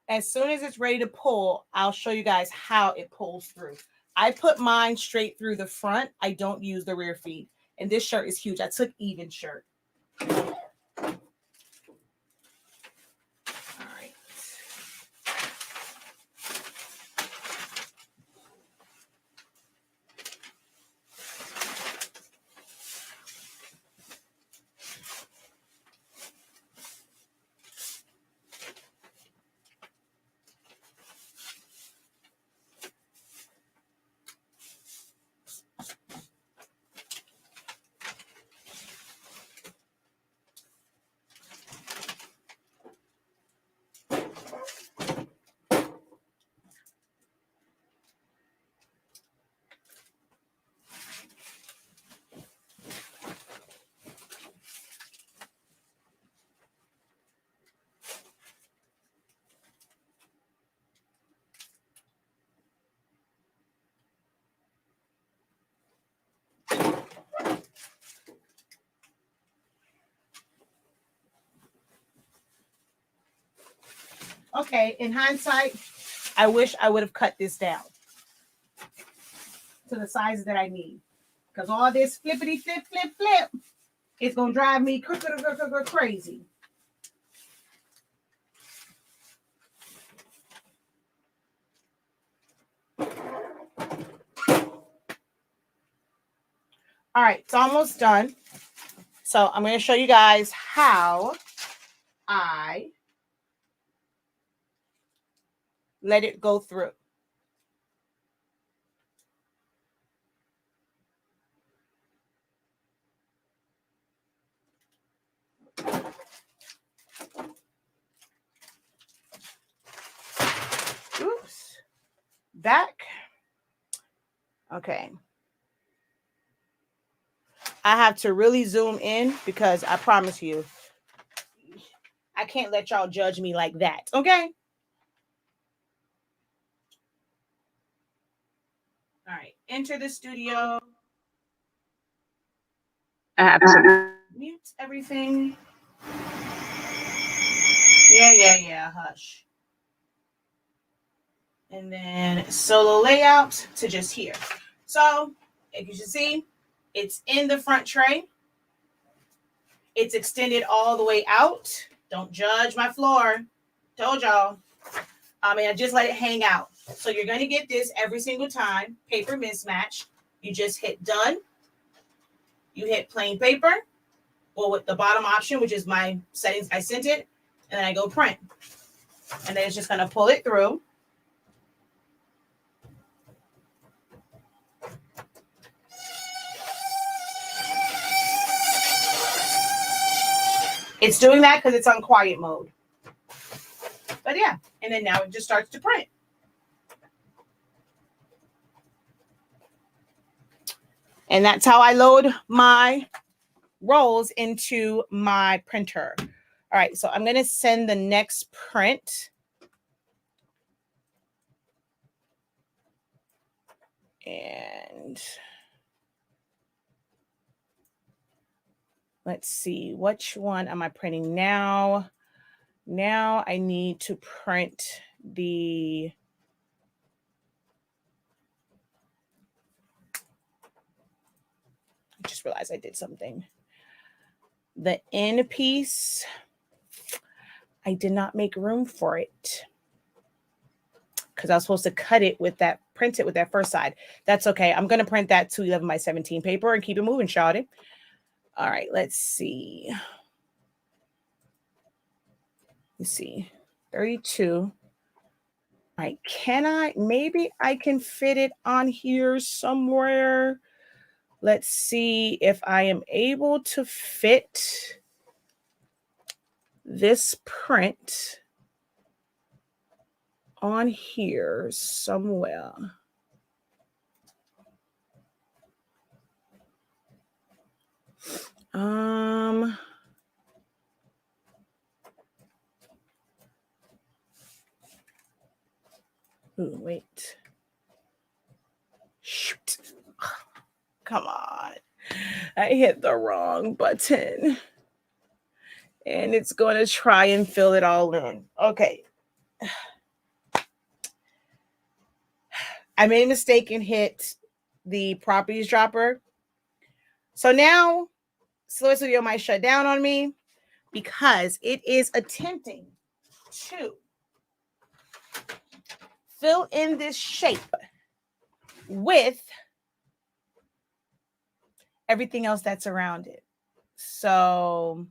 As soon as it's ready to pull, I'll show you guys how it pulls through. I put mine straight through the front. I don't use the rear feed. And this shirt is huge. I took even shirt. All right. Okay, in hindsight, I wish I would have cut this down to the sizes that I need. Because all this flippity flip, flip, flip, it's going to drive me crazy. All right, it's almost done. So I'm going to show you guys how I let it go through. Oops. Back. Okay. I have to really zoom in because I promise you, I can't let y'all judge me like that. Okay. All right. Enter the studio. I have to Mute everything. Yeah. Hush. And then solo layout to just here. So, as you can see, it's in the front tray. It's extended all the way out. Don't judge my floor. Told y'all. I just let it hang out. So you're going to get this every single time. Paper mismatch. You just hit done. You hit plain paper. Well, with the bottom option, which is my settings, I sent it. And then I go print. And then it's just going to pull it through. It's doing that because it's on quiet mode. But yeah, and then now it just starts to print. And that's how I load my rolls into my printer. All right, so I'm going to send the next print. And let's see, which one am I printing now? Now I need to print the I just realized I did something. The end piece. I did not make room for it because I was supposed to cut it with that, print it with that first side. That's okay. I'm going to print that 211 by 17 paper and keep it moving, shawty. All right, let's see. Let's see. 32. All right, maybe I can fit it on here somewhere. Let's see if I am able to fit this print on here somewhere. Ooh, wait. Shoot. Come on. I hit the wrong button. And it's going to try and fill it all in. Okay. I made a mistake and hit the properties dropper. So now Slow Studio might shut down on me because it is attempting to fill in this shape with everything else that's around it. So,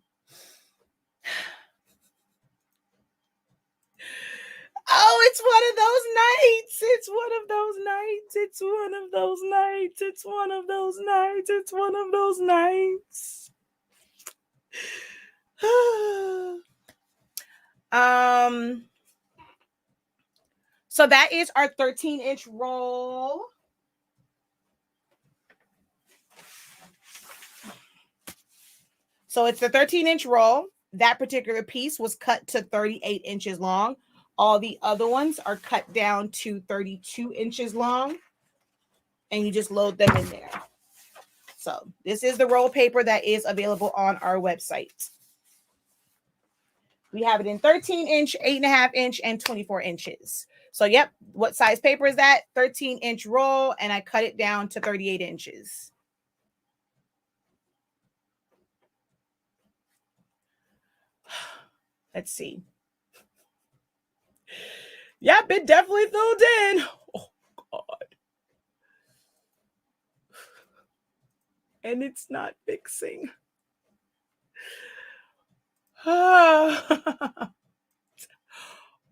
oh, it's one of those nights. It's one of those nights. It's one of those nights. It's one of those nights. It's one of those nights. So that is our 13-inch roll. So it's the 13-inch roll. That particular piece was cut to 38 inches long. All the other ones are cut down to 32 inches long. And you just load them in there. So this is the roll paper that is available on our website. We have it in 13-inch, 8.5-inch, and 24 inches. So, yep, what size paper is that? 13-inch roll, and I cut it down to 38 inches. Let's see. Yep, it definitely filled in. Oh, God. And it's not fixing. All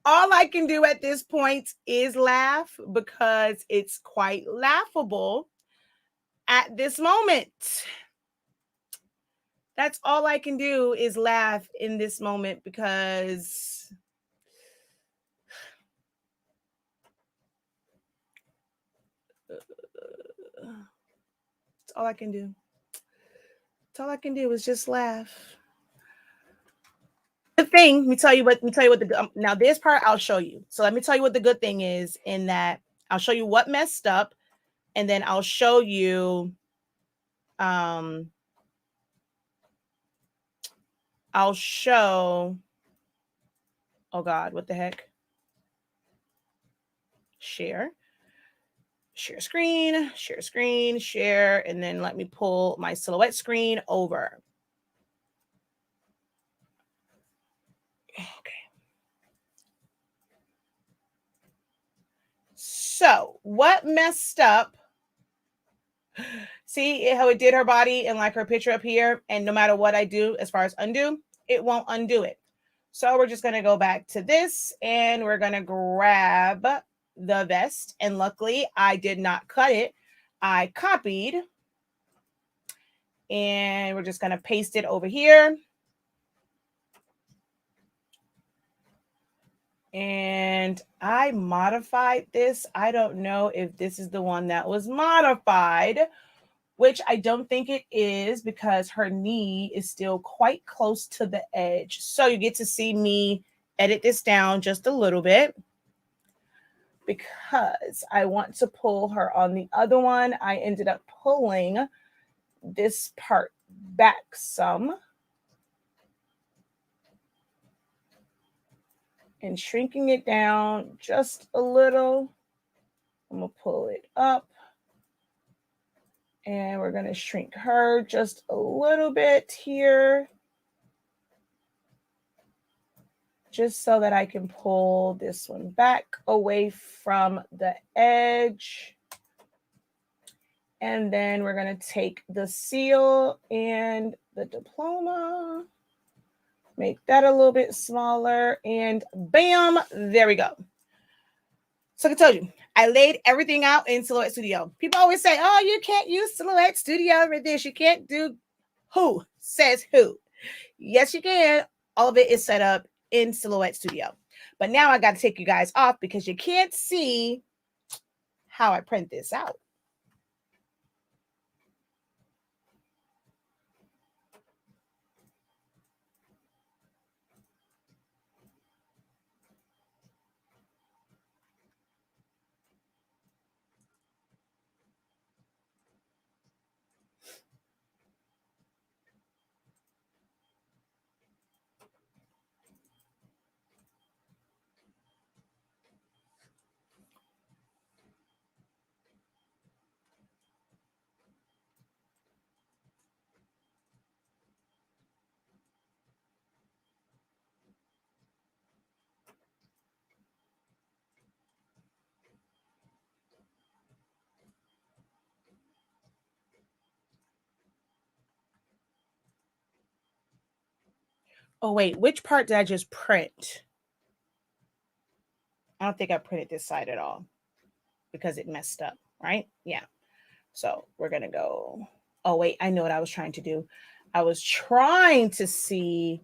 I can do at this point is laugh because it's quite laughable at this moment. That's all I can do is laugh in this moment because that's all I can do. That's all I can do is just laugh. The thing, let me tell you what now this part I'll show you. So let me tell you what the good thing is in that I'll show you what messed up, and then I'll show you I'll show, oh God, what the heck? Share screen, share, and then let me pull my silhouette screen over. Okay. So what messed up? See how it did her body and like her picture up here, and no matter what I do as far as undo, it won't undo it. So we're just going to go back to this and we're going to grab the vest. And luckily I did not cut it. I copied and we're just going to paste it over here. And I modified this. I don't know if this is the one that was modified, which I don't think it is because her knee is still quite close to the edge. So you get to see me edit this down just a little bit because I want to pull her on the other one. I ended up pulling this part back some and shrinking it down just a little. I'm going to pull it up. And we're going to shrink her just a little bit here. just so that I can pull this one back away from the edge. And then we're going to take the seal and the diploma, make that a little bit smaller, and bam, there we go. So like I told you, I laid everything out in Silhouette Studio. People always say, oh, you can't use Silhouette Studio for this. You can't do. Who says who? Yes, you can. All of it is set up in Silhouette Studio. But now I got to take you guys off because you can't see how I print this out. Oh, wait, which part did I just print? I don't think I printed this side at all because it messed up, right? Yeah. So we're going to go. Oh, wait, I know what I was trying to do. I was trying to see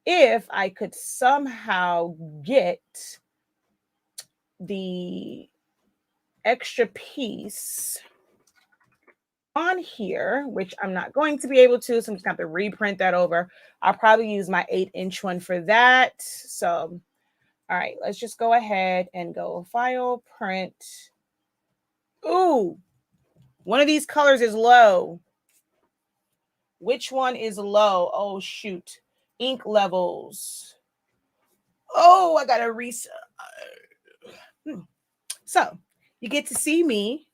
if I could somehow get the extra piece on here, which I'm not going to be able to, so I'm just going to have to reprint that over. I'll probably use my 8-inch one for that. So, all right, let's just go ahead and go File, Print. Ooh, one of these colors is low. Which one is low? Oh, shoot. Ink levels. Oh, I got to reset. So, you get to see me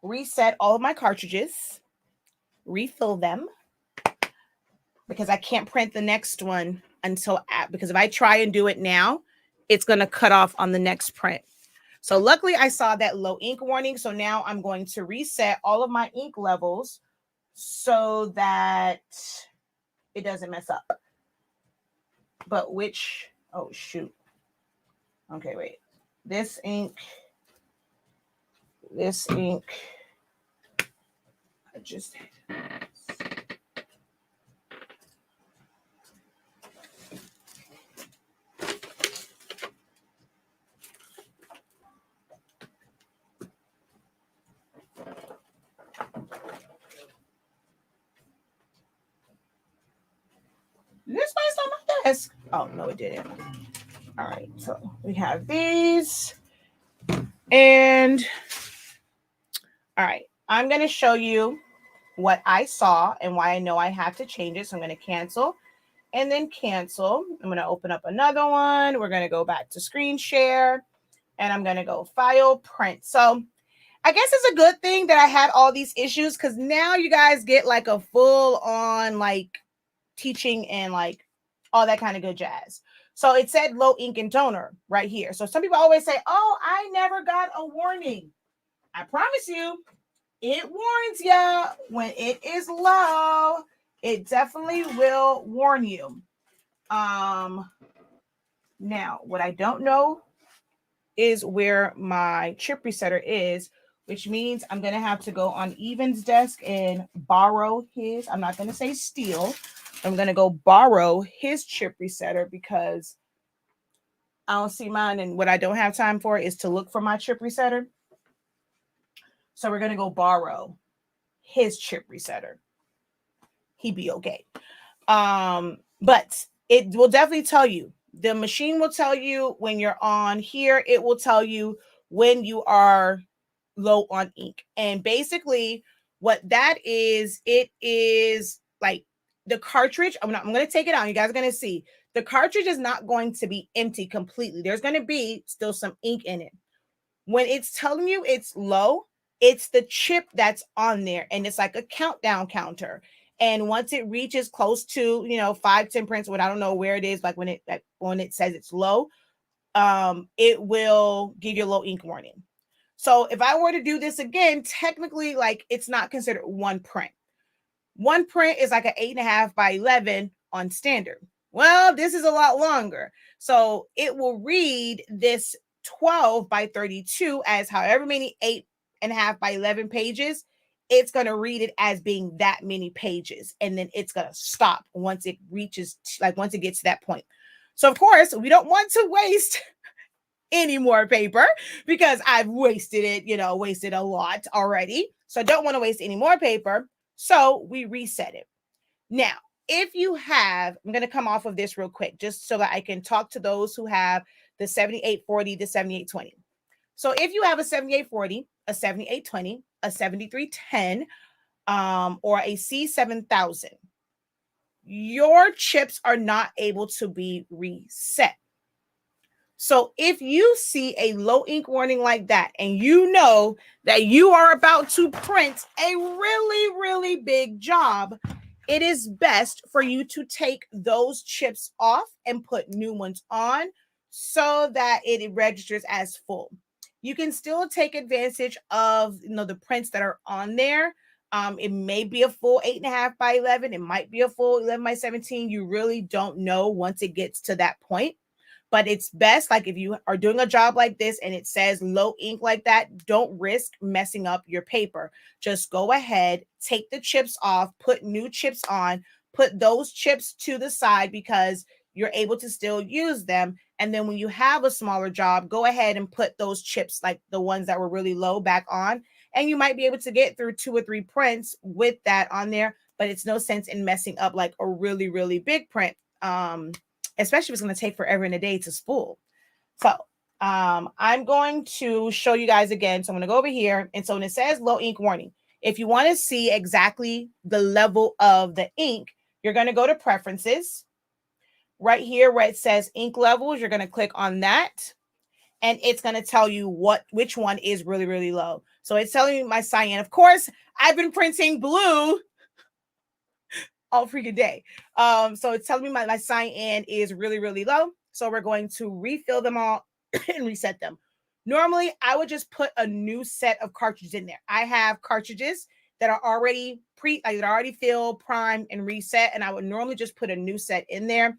reset all of my cartridges, refill them, because I can't print the next one until, because if I try and do it now, it's going to cut off on the next print. So luckily I saw that low ink warning. So now I'm going to reset all of my ink levels so that it doesn't mess up. But which, oh shoot. Okay, wait. This ink. I just this place on my desk. Oh no, it didn't. All right, so we have these, and all right, I'm going to show you what I saw and why I know I have to change it. So I'm going to cancel and then cancel. I'm going to open up another one. We're going to go back to screen share, and I'm going to go File, Print. So I guess it's a good thing that I had all these issues, because now you guys get like a full on like teaching and like all that kind of good jazz. So it said low ink and toner right here. So some people always say, oh, I never got a warning. I promise you, it warns you when it is low. It definitely will warn you. Now, what I don't know is where my chip resetter is, which means I'm going to have to go on Evan's desk and borrow his. I'm not going to say steal. I'm going to go borrow his chip resetter because I don't see mine. And what I don't have time for is to look for my chip resetter. So we're going to go borrow his chip resetter. He'd be okay. But it will definitely tell you. The machine will tell you when you're on here. It will tell you when you are low on ink. And basically what that is, it is like the cartridge. I'm going to take it out. You guys are going to see. The cartridge is not going to be empty completely. There's going to be still some ink in it. When it's telling you it's low, it's the chip that's on there, and it's like a countdown counter. And once it reaches close to, 5-10 prints, what I don't know where it is, like when it says it's low, it will give you a low ink warning. So if I were to do this again, technically, like, it's not considered one print. One print is like an 8.5 by 11 on standard. Well, this is a lot longer. So it will read this 12 by 32 as however many 8.5 by 11 pages. It's going to read it as being that many pages. And then it's going to stop once it reaches, once it gets to that point. So, of course, we don't want to waste any more paper because I've wasted it, wasted a lot already. So I don't want to waste any more paper. So we reset it. Now, if you have, I'm going to come off of this real quick just so that I can talk to those who have the 7840, the 7820. So if you have a 7840, a 7820, a 7310, or a C7000, your chips are not able to be reset. So if you see a low ink warning like that, and you know that you are about to print a really, really big job, it is best for you to take those chips off and put new ones on so that it registers as full. You can still take advantage of the prints that are on there. It may be a full 8.5 by 11. It might be a full 11 by 17. You really don't know once it gets to that point. But it's best, like if you are doing a job like this and it says low ink like that, don't risk messing up your paper. Just go ahead, take the chips off, put new chips on, put those chips to the side because you're able to still use them. And then when you have a smaller job, go ahead and put those chips, like the ones that were really low, back on. And you might be able to get through 2 or 3 prints with that on there, but it's no sense in messing up like a really, really big print. Especially if it's going to take forever and a day to spool. So I'm going to show you guys again. So I'm going to go over here. And so when it says low ink warning, if you want to see exactly the level of the ink, you're going to go to preferences. Right here where it says ink levels, you're going to click on that. And it's going to tell you which one is really, really low. So it's telling me my cyan. Of course, I've been printing blue all freaking day. So it's telling me my cyan is really, really low. So we're going to refill them all and reset them. Normally, I would just put a new set of cartridges in there. I have cartridges that are already filled, primed, and reset. And I would normally just put a new set in there.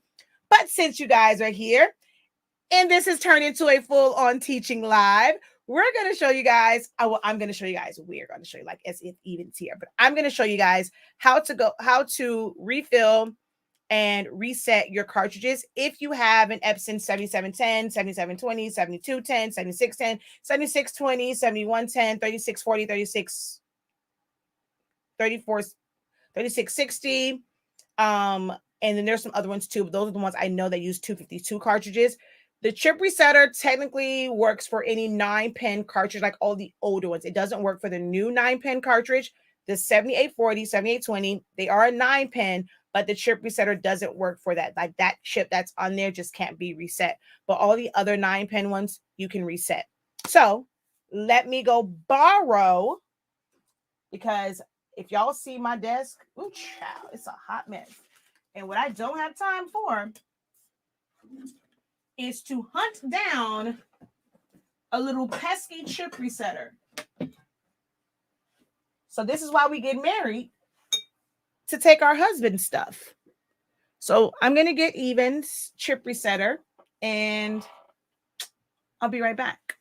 But since you guys are here, and this has turned into a full-on teaching live, we're going to show you guys, I'm going to show you guys, we're going to show you like as if even's here, but I'm going to show you guys how to refill and reset your cartridges. If you have an Epson 7710, 7720, 7210, 7610, 7620, 7110, 3640, 3634, 3660, and then there's some other ones too, but those are the ones I know that use 252 cartridges. The chip resetter technically works for any 9-pin cartridge, like all the older ones. It doesn't work for the new 9-pin cartridge. The 7840, 7820, they are a 9-pin, but the chip resetter doesn't work for that. Like that chip that's on there just can't be reset. But all the other 9-pin ones, you can reset. So let me go borrow, because if y'all see my desk, ooh, child, it's a hot mess. And what I don't have time for is to hunt down a little pesky chip resetter. So this is why we get married, to take our husband's stuff. So I'm going to get Evan's chip resetter and I'll be right back.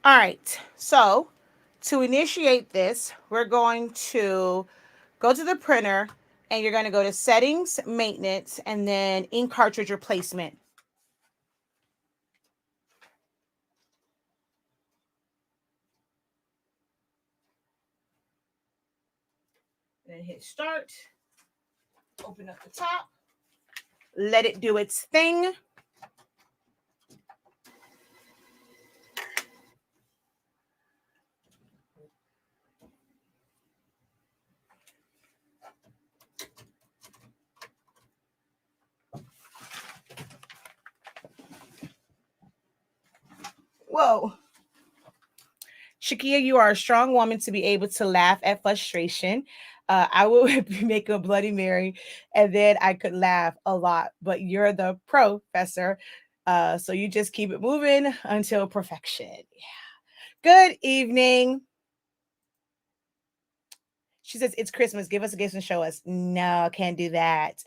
All right, so to initiate this, we're going to go to the printer and you're going to go to settings, maintenance, and then ink cartridge replacement. And then hit start, open up the top, let it do its thing. Whoa. Shakia, you are a strong woman to be able to laugh at frustration. I would make a Bloody Mary and then I could laugh a lot, but you're the professor. So you just keep it moving until perfection. Yeah. Good evening. She says, it's Christmas. Give us a gift and show us. No, can't do that.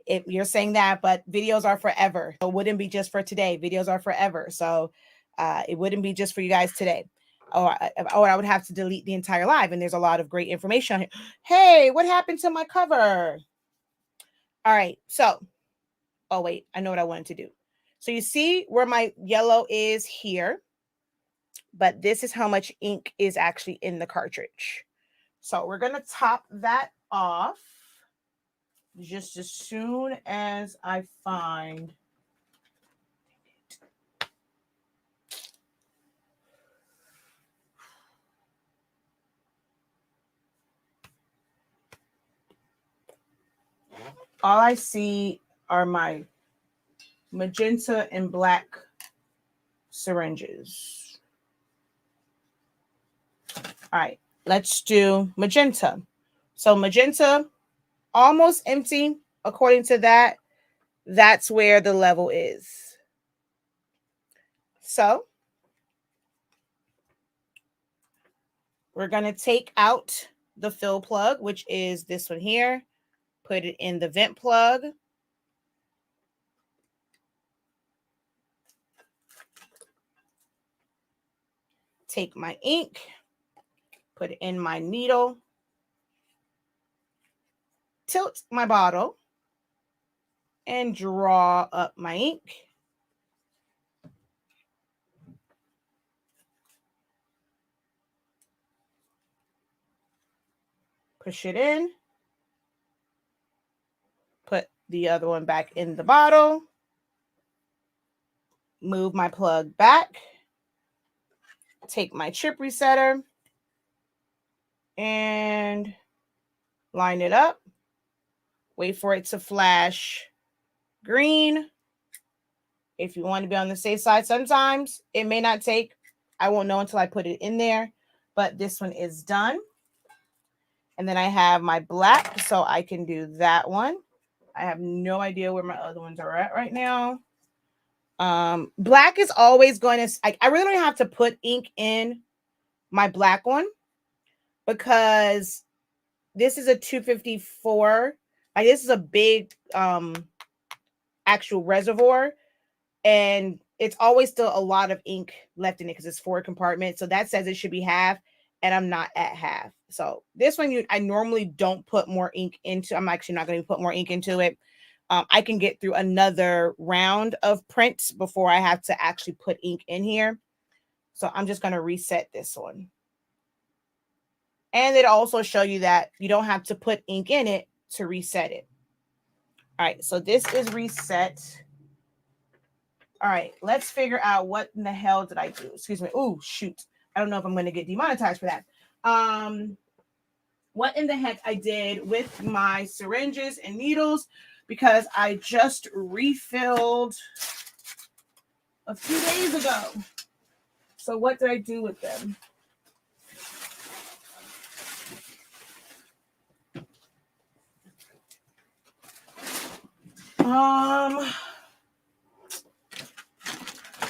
You're saying that, but videos are forever. So it wouldn't be just for today. Videos are forever. So it wouldn't be just for you guys today. Or I would have to delete the entire live. And there's a lot of great information on here. Hey, what happened to my cover? All right. So, oh, wait. I know what I wanted to do. So you see where my yellow is here. But this is how much ink is actually in the cartridge. So we're going to top that off just as soon as I find it. All I see are my magenta and black syringes. All right, let's do magenta. So magenta, almost empty. According to that, that's where the level is. So we're going to take out the fill plug, which is this one here. Put it in the vent plug. Take my ink, put it in my needle, tilt my bottle, and draw up my ink. Push it in. Put the other one back in the bottle. Move my plug back. Take my chip resetter and line it up. Wait for it to flash green. If you want to be on the safe side, sometimes it may not take. I won't know until I put it in there. But this one is done. And then I have my black, so I can do that one. I have no idea where my other ones are at right now. Black is always going to, I really don't have to put ink in my black one because this is a 254. Like this is a big actual reservoir, and it's always still a lot of ink left in it because it's 4 compartments. So that says it should be half, and I'm not at half. So this one, I normally don't put more ink into. I'm actually not going to put more ink into it. I can get through another round of prints before I have to actually put ink in here. So I'm just going to reset this one. And it'll also show you that you don't have to put ink in it to reset it. All right, so this is reset. All right, let's figure out what in the hell did I do? Excuse me. Oh, shoot. I don't know if I'm going to get demonetized for that. What in the heck I did with my syringes and needles, because I just refilled a few days ago. So what did I do with them?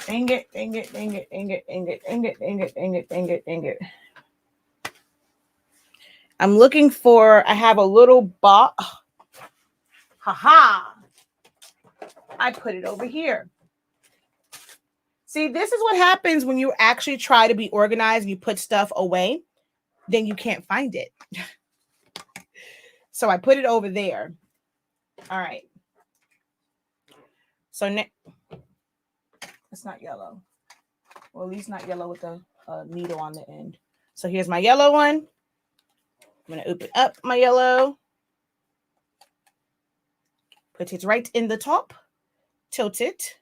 Dang it, dang it, dang it, dang it, dang it, dang it, dang it, dang it, dang it, dang it. I'm looking for, I have a little box. Haha. I put it over here. See, this is what happens when you actually try to be organized and you put stuff away, then you can't find it. So I put it over there. All right. So it's not yellow. Well, at least not yellow with a needle on the end. So here's my yellow one. I'm going to open up my yellow. Put it right in the top. Tilt it.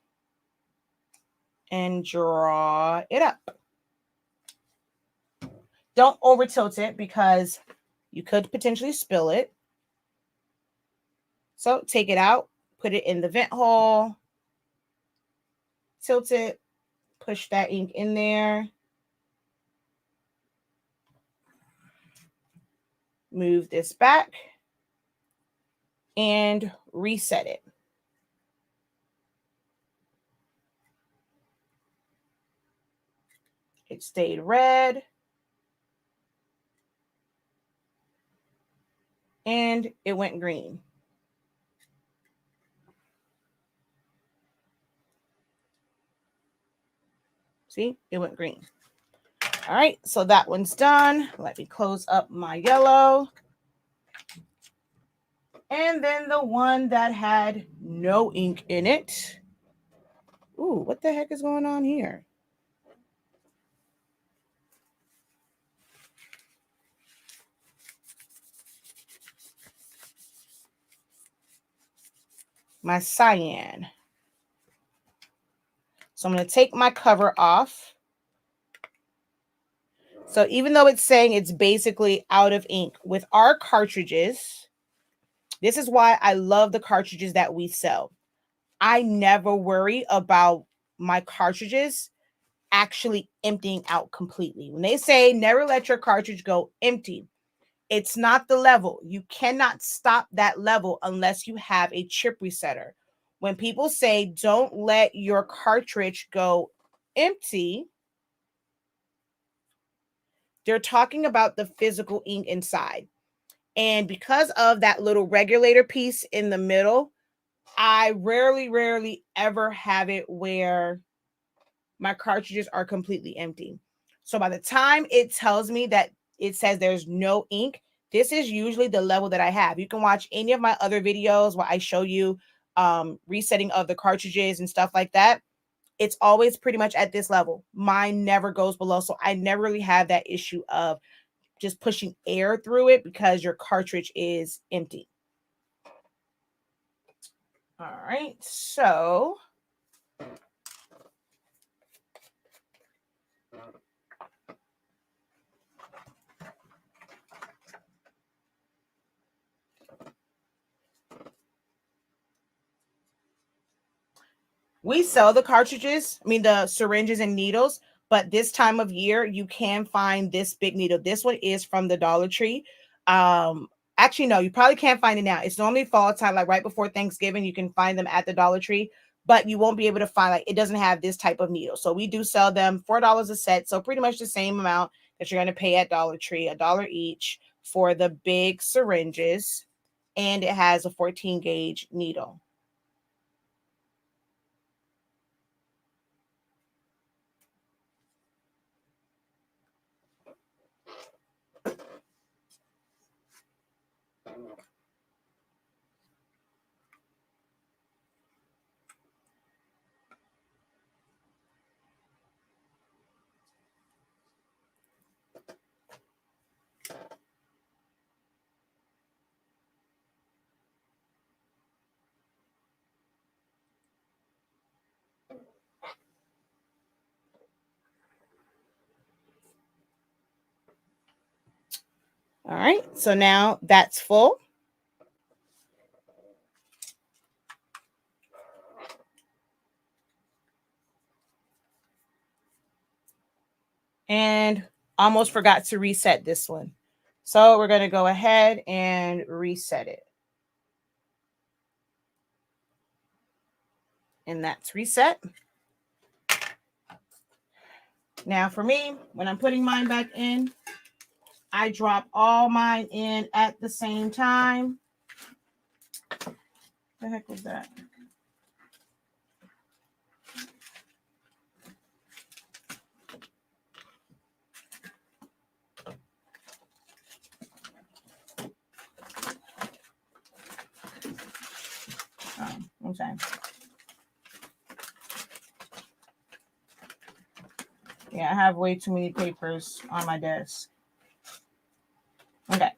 And draw it up. Don't over tilt it because you could potentially spill it. So take it out, put it in the vent hole, tilt it, push that ink in there, move this back, and reset it. It stayed red. And it went green. See, it went green. All right, so that one's done. Let me close up my yellow. And then the one that had no ink in it. Ooh, what the heck is going on here? My cyan. So I'm going to take my cover off. So even though it's saying it's basically out of ink, with our cartridges, this is why I love the cartridges that we sell. I never worry about my cartridges actually emptying out completely. When they say never let your cartridge go empty, it's not the level. You cannot stop that level unless you have a chip resetter. When people say don't let your cartridge go empty, they're talking about the physical ink inside. And because of that little regulator piece in the middle, I rarely ever have it where my cartridges are completely empty. So by the time it tells me that it says there's no ink, this is usually the level that I have. You can watch any of my other videos where I show you resetting of the cartridges and stuff like that. It's always pretty much at this level. Mine never goes below. So I never really have that issue of just pushing air through it because your cartridge is empty. All right, so we sell the cartridges, the syringes and needles, but this time of year, you can find this big needle. This one is from the Dollar Tree. Actually, no, you probably can't find it now. It's normally fall time, like right before Thanksgiving, you can find them at the Dollar Tree, but you won't be able to find, like, it doesn't have this type of needle. So we do sell them $4 a set. So pretty much the same amount that you're going to pay at Dollar Tree, $1 each for the big syringes. And it has a 14 gauge needle. All right, so now that's full. And almost forgot to reset this one. So we're going to go ahead and reset it. And that's reset. Now for me, when I'm putting mine back in, I drop all mine in at the same time. What the heck was that? Okay. Yeah, I have way too many papers on my desk. Okay.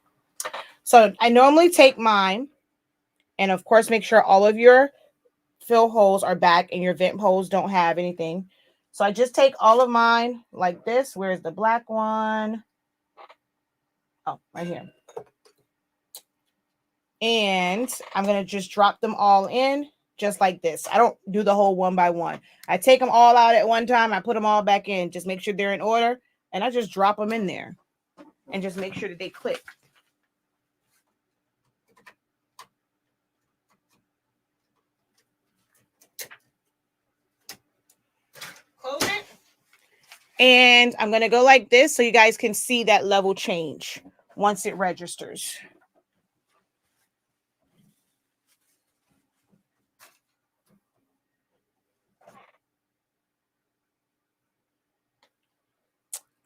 So I normally take mine and of course make sure all of your fill holes are back and your vent holes don't have anything. So I just take all of mine like this. Where's the black one? Oh, right here. And I'm going to just drop them all in just like this. I don't do the whole one by one. I take them all out at one time. I put them all back in. Just make sure they're in order. And I just drop them in there and just make sure that they click. Close it. And I'm going to go like this so you guys can see that level change once it registers.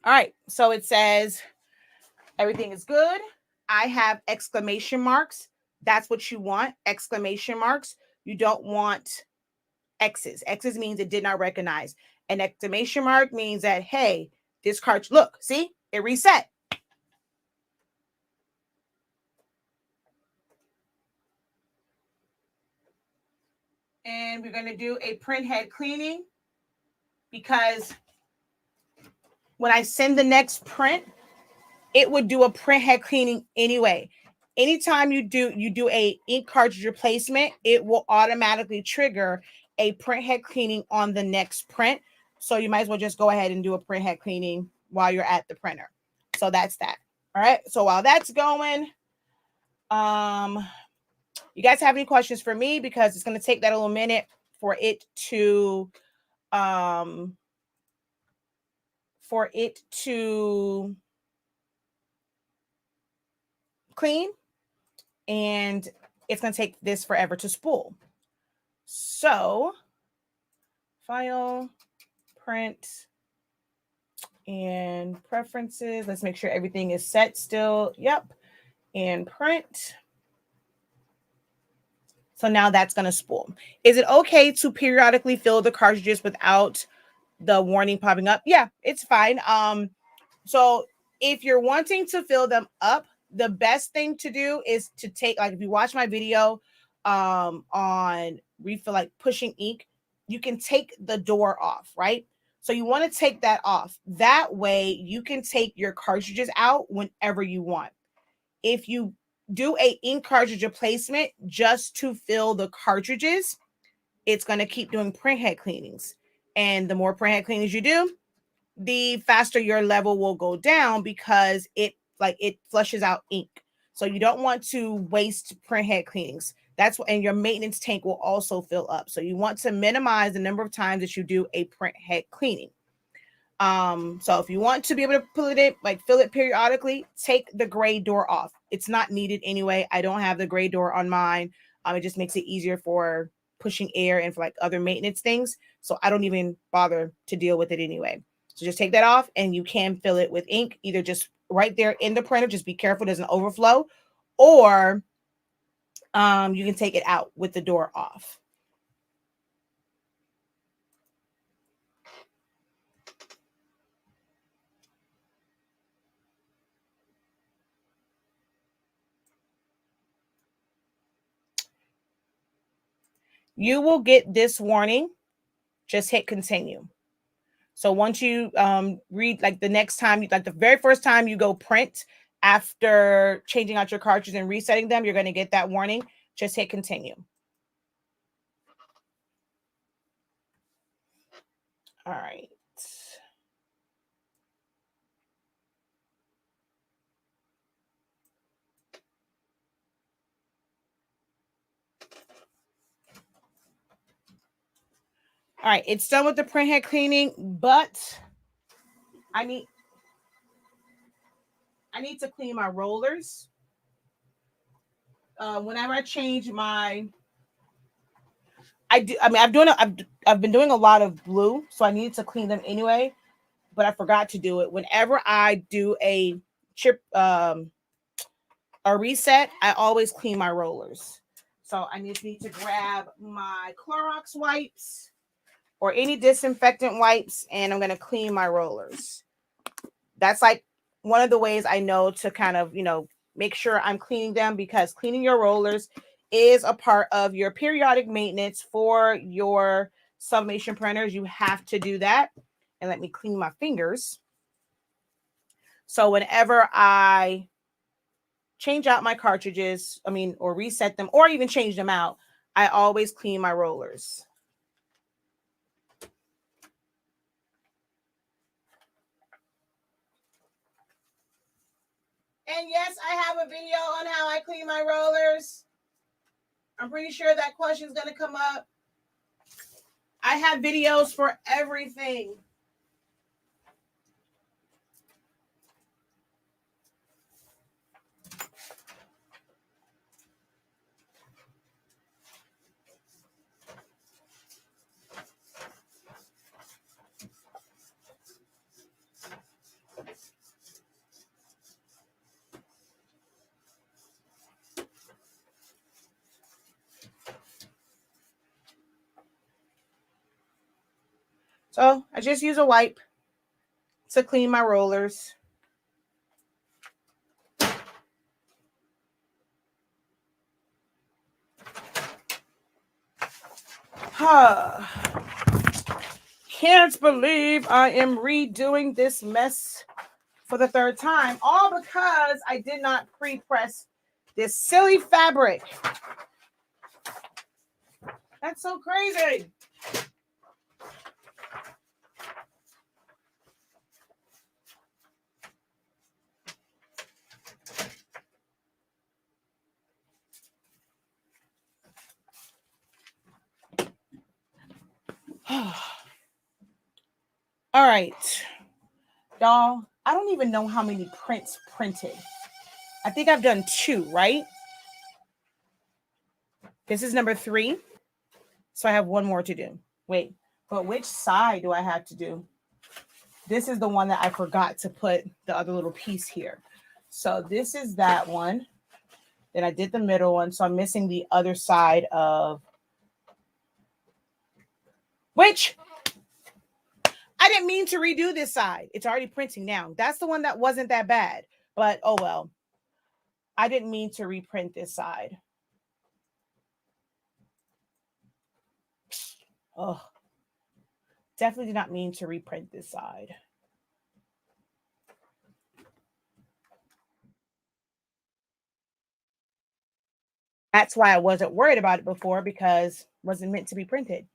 All right, so it says everything is good. I have exclamation marks. That's what you want, exclamation marks. You don't want X's. X's means it did not recognize. An exclamation mark means that, hey, this cartridge, look, see, it reset. And we're going to do a print head cleaning because when I send the next print, it would do a print head cleaning anyway. Anytime you do a ink cartridge replacement, it will automatically trigger a print head cleaning on the next print. So you might as well just go ahead and do a print head cleaning while you're at the printer. So that's that. All right. So while that's going, you guys have any questions for me? Because it's going to take that a little minute for it to clean, and it's going to take this forever to spool. So file, print, and preferences. Let's make sure everything is set still. Yep. And print. So now that's going to spool. Is it okay to periodically fill the cartridges without the warning popping up? Yeah, it's fine. So if you're wanting to fill them up, the best thing to do is to take, like, if you watch my video on refill, like pushing ink, you can take the door off, right? So you want to take that off. That way you can take your cartridges out whenever you want. If you do a ink cartridge replacement just to fill the cartridges, it's going to keep doing print head cleanings. And the more print head cleanings you do, the faster your level will go down because it flushes out ink. So you don't want to waste print head cleanings. That's what, and your maintenance tank will also fill up. So you want to minimize the number of times that you do a print head cleaning. So if you want to be able to put it, like fill it periodically, take the gray door off. It's not needed anyway. I don't have the gray door on mine. It just makes it easier for pushing air and for like other maintenance things. So I don't even bother to deal with it anyway. So just take that off and you can fill it with ink, either just right there in the printer. Just be careful it doesn't overflow, or you can take it out with the door off. You will get this warning. Just hit continue. So once you read, like the next time, like the very first time you go print after changing out your cartridges and resetting them, you're going to get that warning. Just hit continue. All right. All right, it's done with the print head cleaning, but I need to clean my rollers. Whenever I change my, I've been doing a lot of blue, so I needed to clean them anyway, but I forgot to do it. Whenever I do a chip, a reset, I always clean my rollers. So I just need to grab my Clorox wipes or any disinfectant wipes, and I'm going to clean my rollers. That's like one of the ways I know to kind of, make sure I'm cleaning them, because cleaning your rollers is a part of your periodic maintenance for your sublimation printers. You have to do that. And let me clean my fingers. So whenever I change out my cartridges, or reset them, or even change them out, I always clean my rollers. And yes, I have a video on how I clean my rollers. I'm pretty sure that question is going to come up. I have videos for everything. So I just use a wipe to clean my rollers. Can't believe I am redoing this mess for the third time, all because I did not pre-press this silly fabric. That's so crazy. All right, y'all, I don't even know how many prints printed. I think I've done 2, right? This is number 3. So I have 1 more to do. Wait, but which side do I have to do? This is the one that I forgot to put the other little piece here. So this is that one. Then I did the middle one. So I'm missing the other side of which I didn't mean to redo this side. It's already printing now. That's the one that wasn't that bad, but oh well. I didn't mean to reprint this side. Oh, definitely did not mean to reprint this side. That's why I wasn't worried about it before, because it wasn't meant to be printed.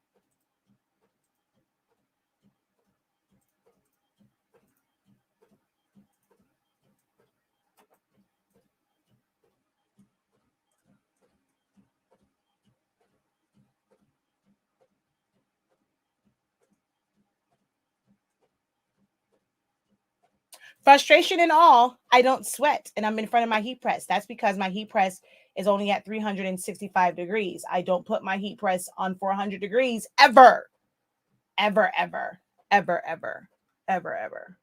Frustration and all, I don't sweat, and I'm in front of my heat press. That's because my heat press is only at 365 degrees. I don't put my heat press on 400 degrees ever, ever, ever, ever, ever, ever, ever.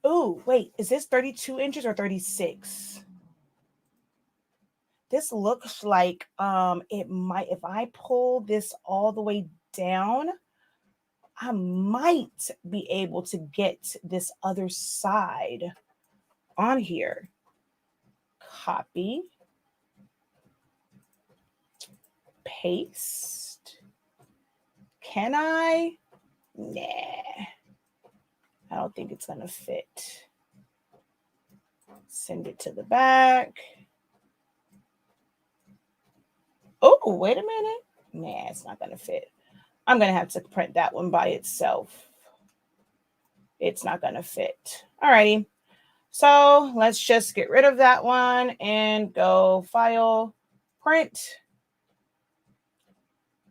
Oh, wait, is this 32 inches or 36? This looks like it might, if I pull this all the way down, I might be able to get this other side on here. Copy. Paste. Can I? Nah. I don't think it's going to fit. Send it to the back. Oh, wait a minute. Nah, it's not going to fit. I'm going to have to print that one by itself. It's not going to fit. All righty. So let's just get rid of that one and go File, Print,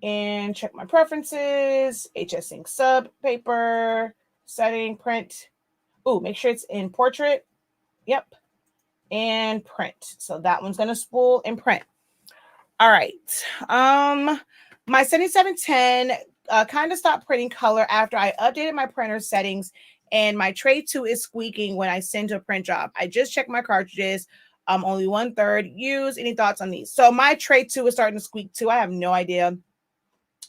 and check my preferences. HS Ink Sub Paper, Setting, Print. Oh, make sure it's in Portrait. Yep. And Print. So that one's going to spool and print. All right. My 7710 kind of stopped printing color after I updated my printer settings and my tray 2 is squeaking when I send to a print job. I just checked my cartridges. Only 1/3 used. Any thoughts on these? So my tray 2 is starting to squeak too. I have no idea.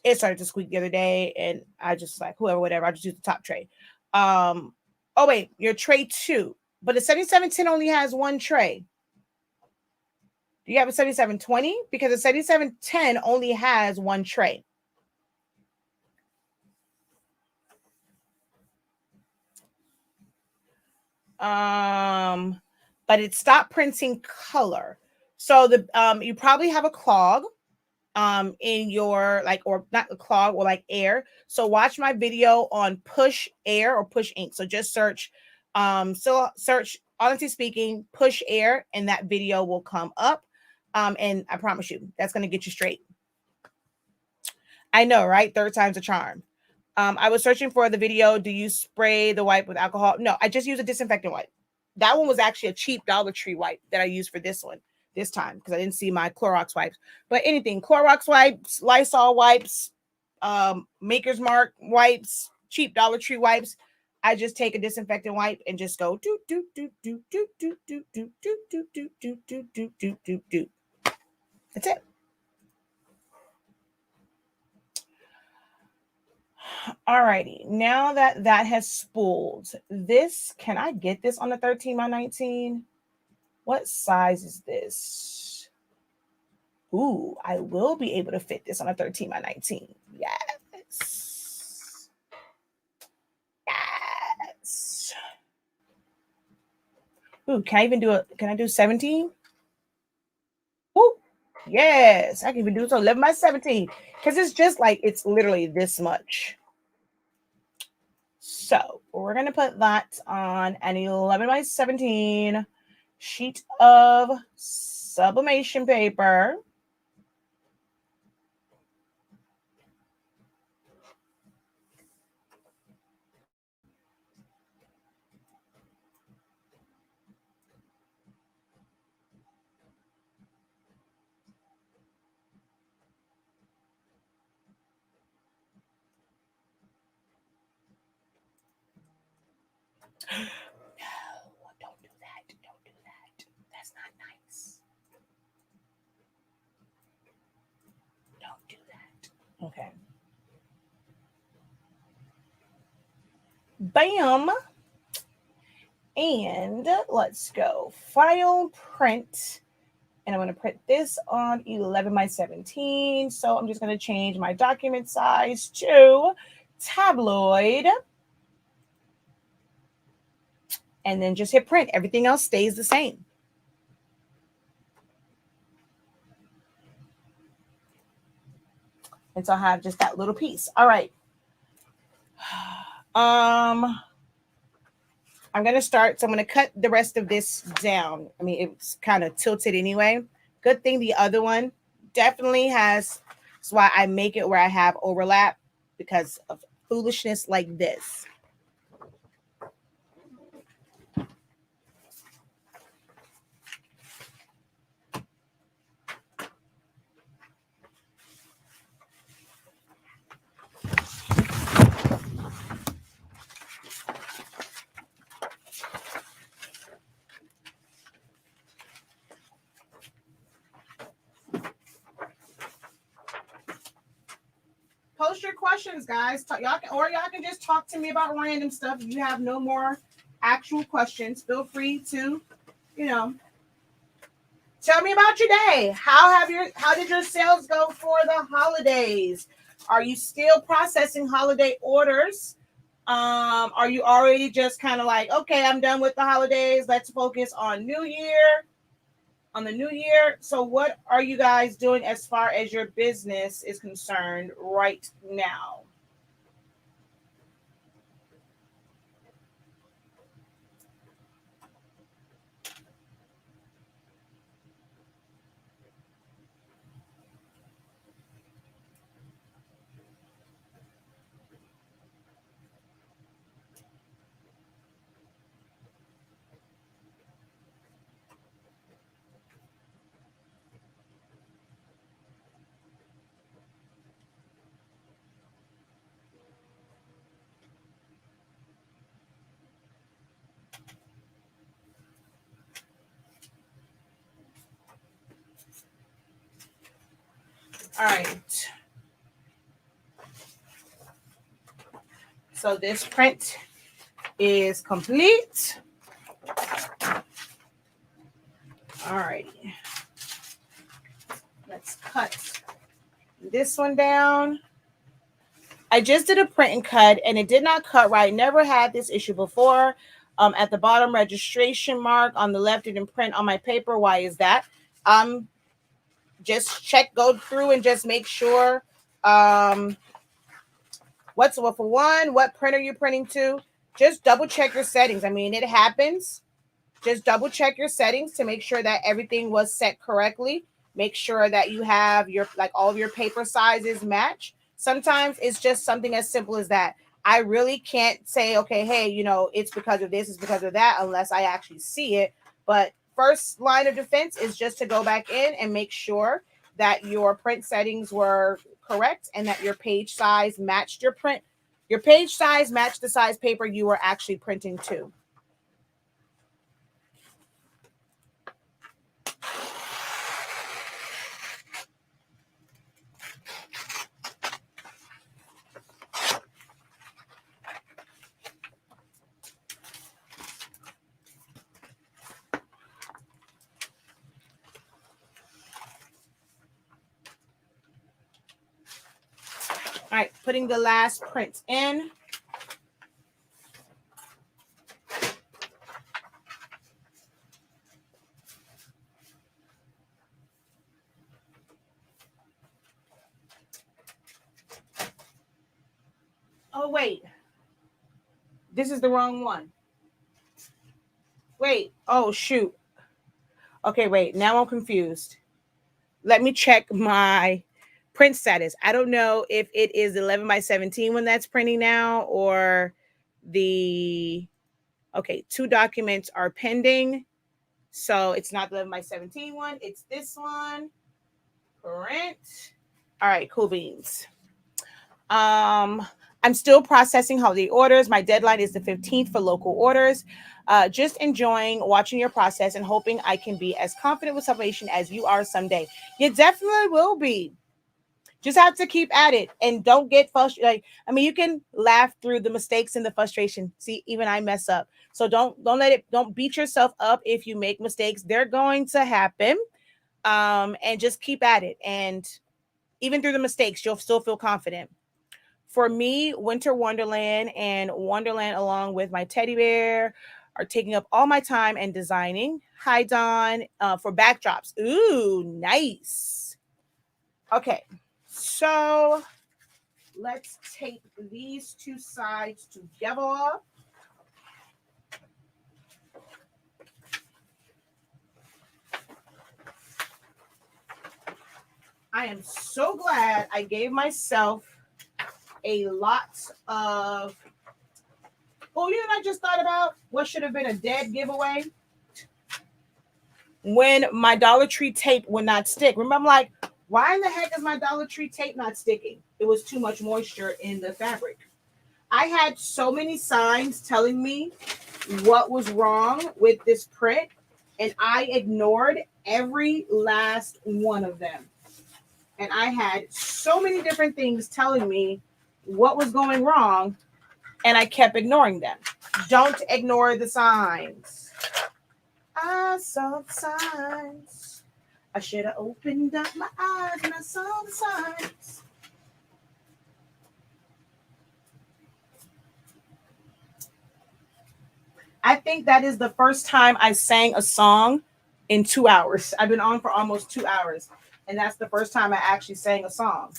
It started to squeak the other day, and I just like whoever, whatever. I just use the top tray. Oh wait, your tray 2, but the 7710 only has one tray. Do you have a 7720? Because the 7710 only has one tray. But it stopped printing color. So the you probably have a clog in your like, or not a clog, or like air. So watch my video on push air or push ink. So just search search honestly speaking push air, and that video will come up. And I promise you that's going to get you straight. I know, right? Third time's a charm. I was searching for the video. Do you spray the wipe with alcohol? No, I just use a disinfectant wipe. That one was actually a cheap Dollar Tree wipe that I used for this one this time because I didn't see my Clorox wipes. But anything, Clorox wipes, Lysol wipes, Maker's Mark wipes, cheap Dollar Tree wipes. I just take a disinfectant wipe and just go do do do do do do do do do do do do do do do do do. That's it. Alrighty, now that that has spooled, this, can I get this on the 13 by 19? What size is this? Ooh, I will be able to fit this on a 13 by 19. Yes. Yes. Ooh, can I even do can I do 17? Ooh, yes, I can even do it. So 11 by 17, because it's just like, it's literally this much. So we're going to put that on an 11 by 17 sheet of sublimation paper. No, don't do that. Don't do that. That's not nice. Don't do that. Okay. Bam. And let's go. File, print. And I'm going to print this on 11 by 17. So I'm just going to change my document size to tabloid. And then just hit print. Everything else stays the same. And so I have just that little piece. All right. I'm going to start. So I'm going to cut the rest of this down. I mean, it's kind of tilted anyway. Good thing the other one definitely has. That's why I make it where I have overlap, because of foolishness like this. Post your questions, guys. Y'all can just talk to me about random stuff. If you have no more actual questions, feel free to, tell me about your day. How did your sales go for the holidays? Are you still processing holiday orders? Are you already just kind of like, okay, I'm done with the holidays. Let's focus on New Year. On the new year. So what are you guys doing as far as your business is concerned right now? All right. So this print is complete. All righty. Let's cut this one down. I just did a print and cut, and it did not cut right. Never had this issue before. At the bottom, registration mark. On the left, it didn't print on my paper. Why is that? Just go through and just make sure for one, what printer you're printing to. Just double check your settings. I mean, it happens. Just double check your settings to make sure that everything was set correctly. Make sure that you have all of your paper sizes match. Sometimes it's just something as simple as that. I really can't say, okay, hey, it's because of this, it's because of that, unless I actually see it. But first line of defense is just to go back in and make sure that your print settings were correct and that your page size matched your print. Your page size matched the size paper you were actually printing to. All right, putting the last print in. Oh, wait. This is the wrong one. Wait. Oh, shoot. Okay, wait. Now I'm confused. Let me check my print status. I don't know if it is 11 by 17 when that's printing now, or okay, 2 documents are pending. So it's not the 11 by 17 one. It's this one. Print. All right, cool beans. I'm still processing holiday orders. My deadline is the 15th for local orders. Just enjoying watching your process and hoping I can be as confident with Sublimation as you are someday. You definitely will be. Just have to keep at it and don't get frustrated. You can laugh through the mistakes and the frustration. See, even I mess up. So don't beat yourself up if you make mistakes. They're going to happen. And just keep at it. And even through the mistakes, you'll still feel confident. For me, Winter Wonderland and Wonderland, along with my teddy bear, are taking up all my time and designing. Hi, Dawn, for backdrops. Ooh, nice. Okay, so let's tape these 2 sides together. I am so glad I gave myself a lot of, I just thought about what should have been a dead giveaway when my Dollar Tree tape would not stick. Remember, I'm like, why in the heck is my Dollar Tree tape not sticking? It was too much moisture in the fabric. I had so many signs telling me what was wrong with this print, and I ignored every last one of them. And I had so many different things telling me what was going wrong, and I kept ignoring them. Don't ignore the signs. I saw the signs. I should have opened up my eyes and I saw the signs. I think that is the first time I sang a song in 2 hours. I've been on for almost 2 hours, and that's the first time I actually sang a song.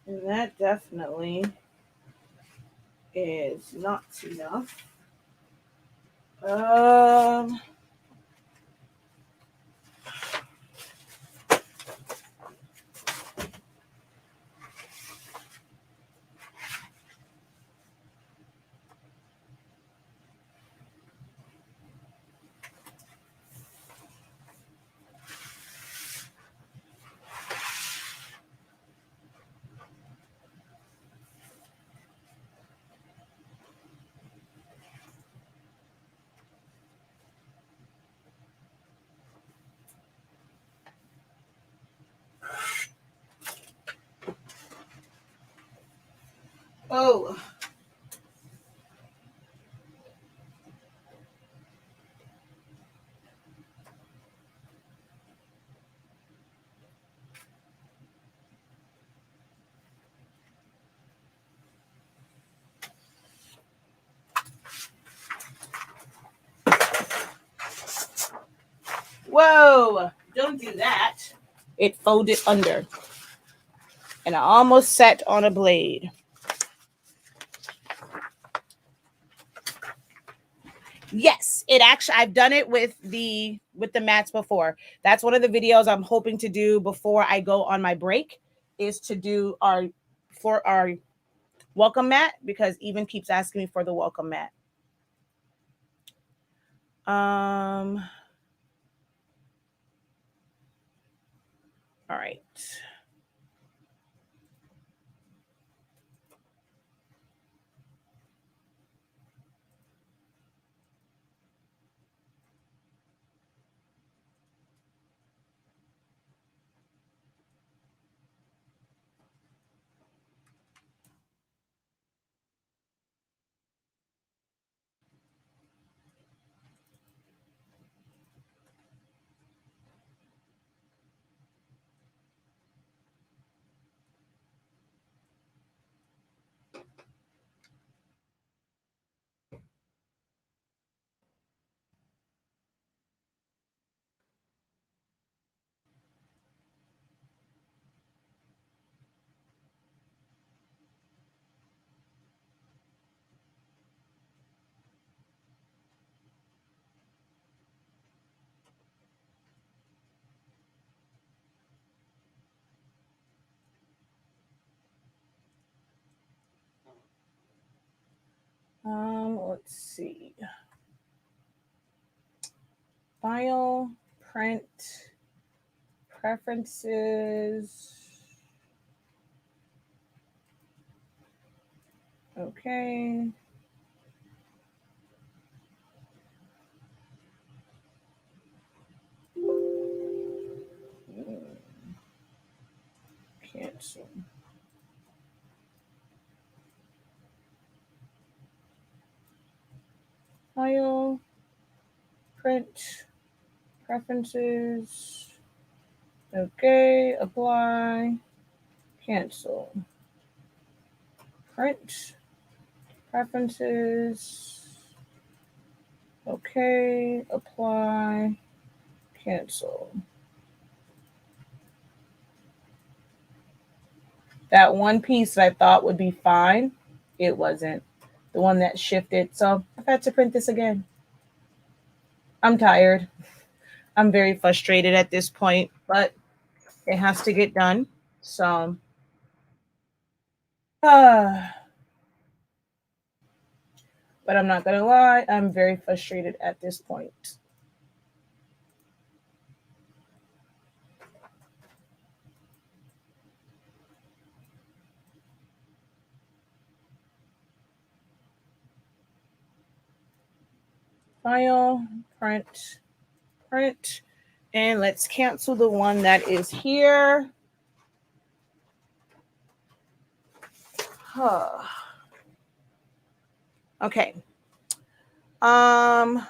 And that definitely is not enough. Oh. Whoa, don't do that. It folded under. And I almost sat on a blade. Yes, it actually, I've done it with the mats before. That's one of the videos I'm hoping to do before I go on my break, is to do our welcome mat, because Even keeps asking me for the welcome mat. All right. Let's see. File, print, preferences. Okay. Cancel. File, print, preferences. Okay, apply, cancel. Print, preferences. Okay, apply, cancel. That one piece that I thought would be fine, it wasn't. The one that shifted. So I've had to print this again. I'm tired. I'm very frustrated at this point, but it has to get done. So, but I'm not going to lie, I'm very frustrated at this point. File, print, print, and let's cancel the one that is here. Okay. I'm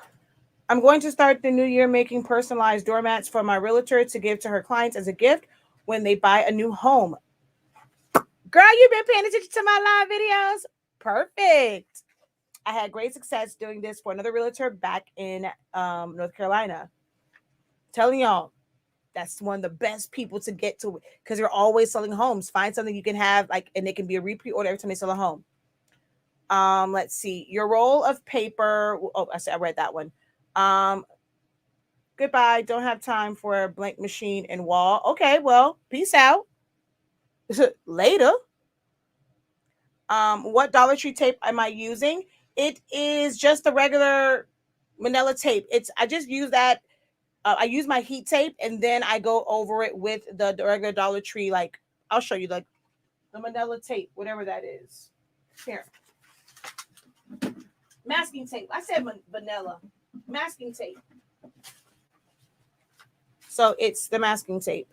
going to start the new year making personalized doormats for my realtor to give to her clients as a gift when they buy a new home. Girl, you've been paying attention to my live videos? Perfect. I had great success doing this for another realtor back in North Carolina. Telling y'all, That's one of the best people to get to because they're always selling homes. Find something you can have, like, and it can be a repeat order every time they sell a home. Let's see. Your roll of paper. Oh, I read that one. Goodbye. Don't have time for a blank machine and wall. Okay, well, peace out. Later. What Dollar Tree tape am I using? It is just the regular manila tape. I just use that. I use my heat tape and then I go over it with the regular Dollar Tree. Like, I'll show you the manila tape, whatever that is. Here. Masking tape. I said vanilla. Masking tape. So it's the masking tape.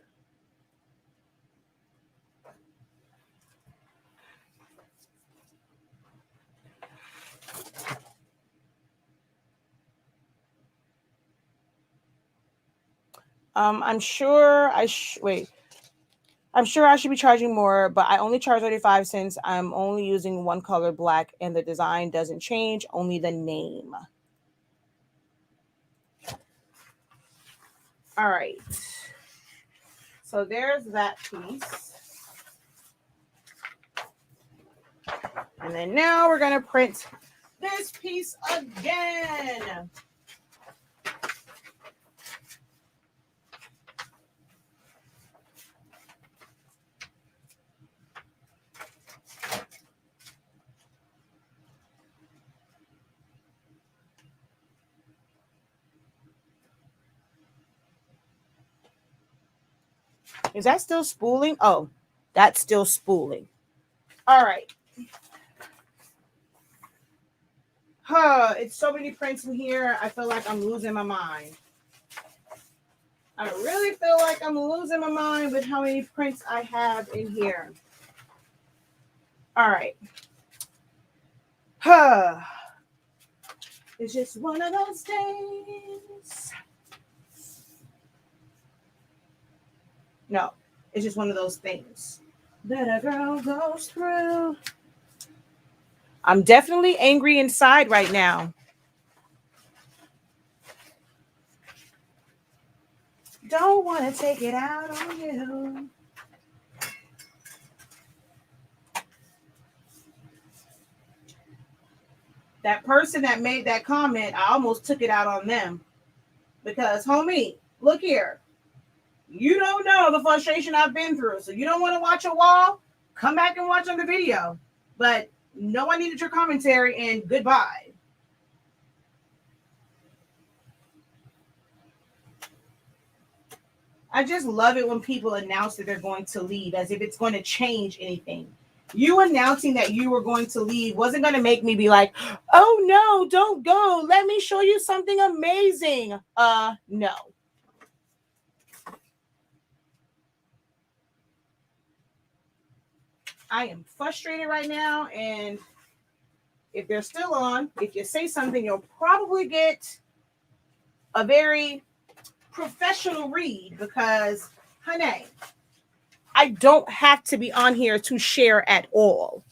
I'm sure I'm sure I should be charging more, but I only charge 35 since I'm only using one color, black, and the design doesn't change, only the name. All right. So there's that piece. And then now we're going to print this piece again. Is that still spooling? Oh, that's still spooling. All right. It's so many prints in here. I feel like I'm losing my mind. I really feel like I'm losing my mind with how many prints I have in here. All right. It's just one of those days. No, it's just one of those things that a girl goes through. I'm definitely angry inside right now. Don't want to take it out on you. That person that made that comment, I almost took it out on them. Because, homie, look here. You don't know the frustration I've been through. So you don't want to watch a wall? Come back and watch on the video. But no one needed your commentary, and goodbye. I just love it when people announce that they're going to leave as if it's going to change anything. You announcing that you were going to leave wasn't going to make me be like, oh no, don't go. Let me show you something amazing. No. I am frustrated right now, and if they're still on, if you say something, you'll probably get a very professional read because, honey, I don't have to be on here to share at all.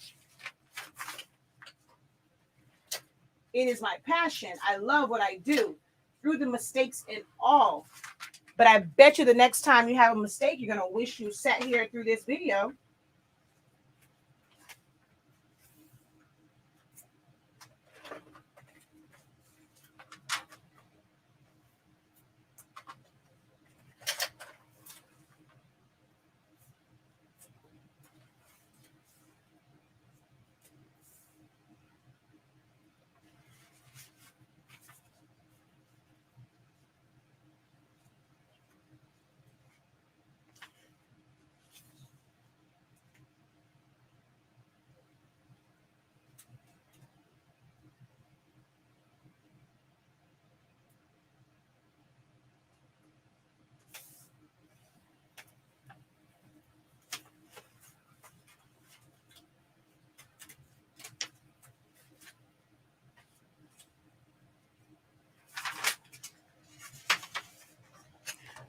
It is my passion. I love what I do through the mistakes and all. But I bet you the next time you have a mistake, you're going to wish you sat here through this video.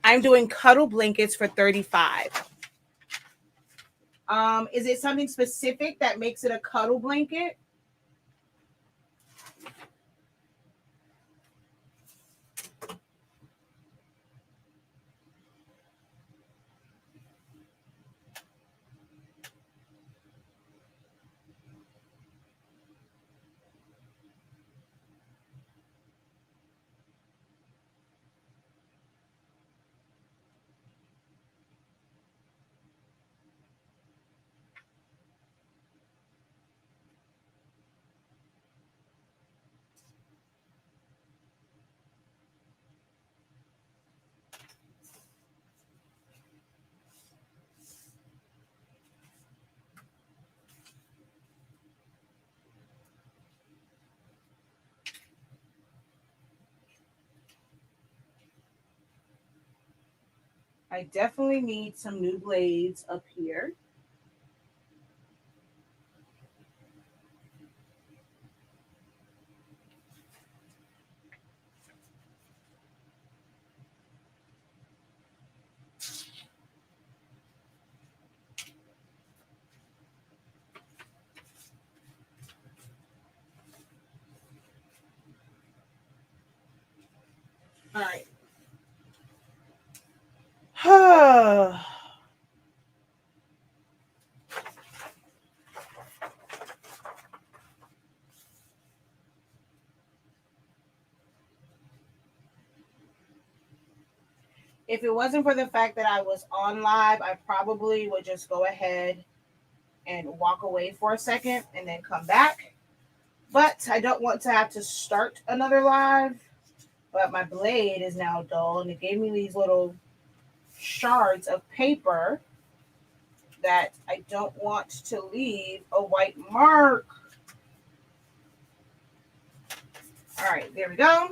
I'm doing cuddle blankets for $35. Is it something specific that makes it a cuddle blanket? I definitely need some new blades up here. All right. If it wasn't for the fact that I was on live, I probably would just go ahead and walk away for a second and then come back. But I don't want to have to start another live. But my blade is now dull, and it gave me these little shards of paper that I don't want to leave a white mark. All right, there we go.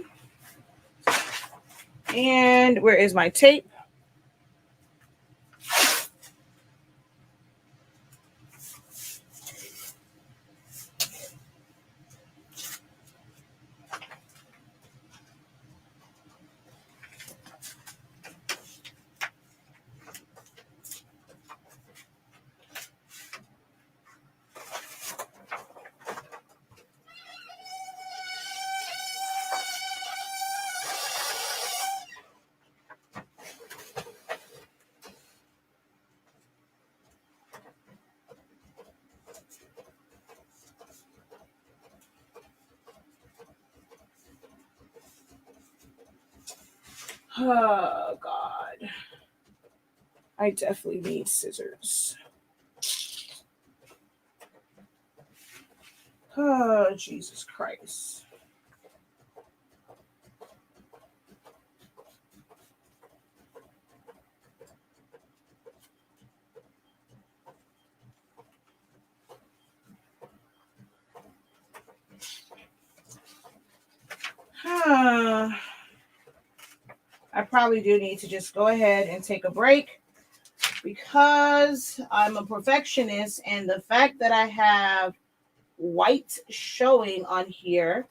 And where is my tape? Oh, God. I definitely need scissors. Oh, Jesus Christ. I probably do need to just go ahead and take a break because I'm a perfectionist, and the fact that I have white showing on here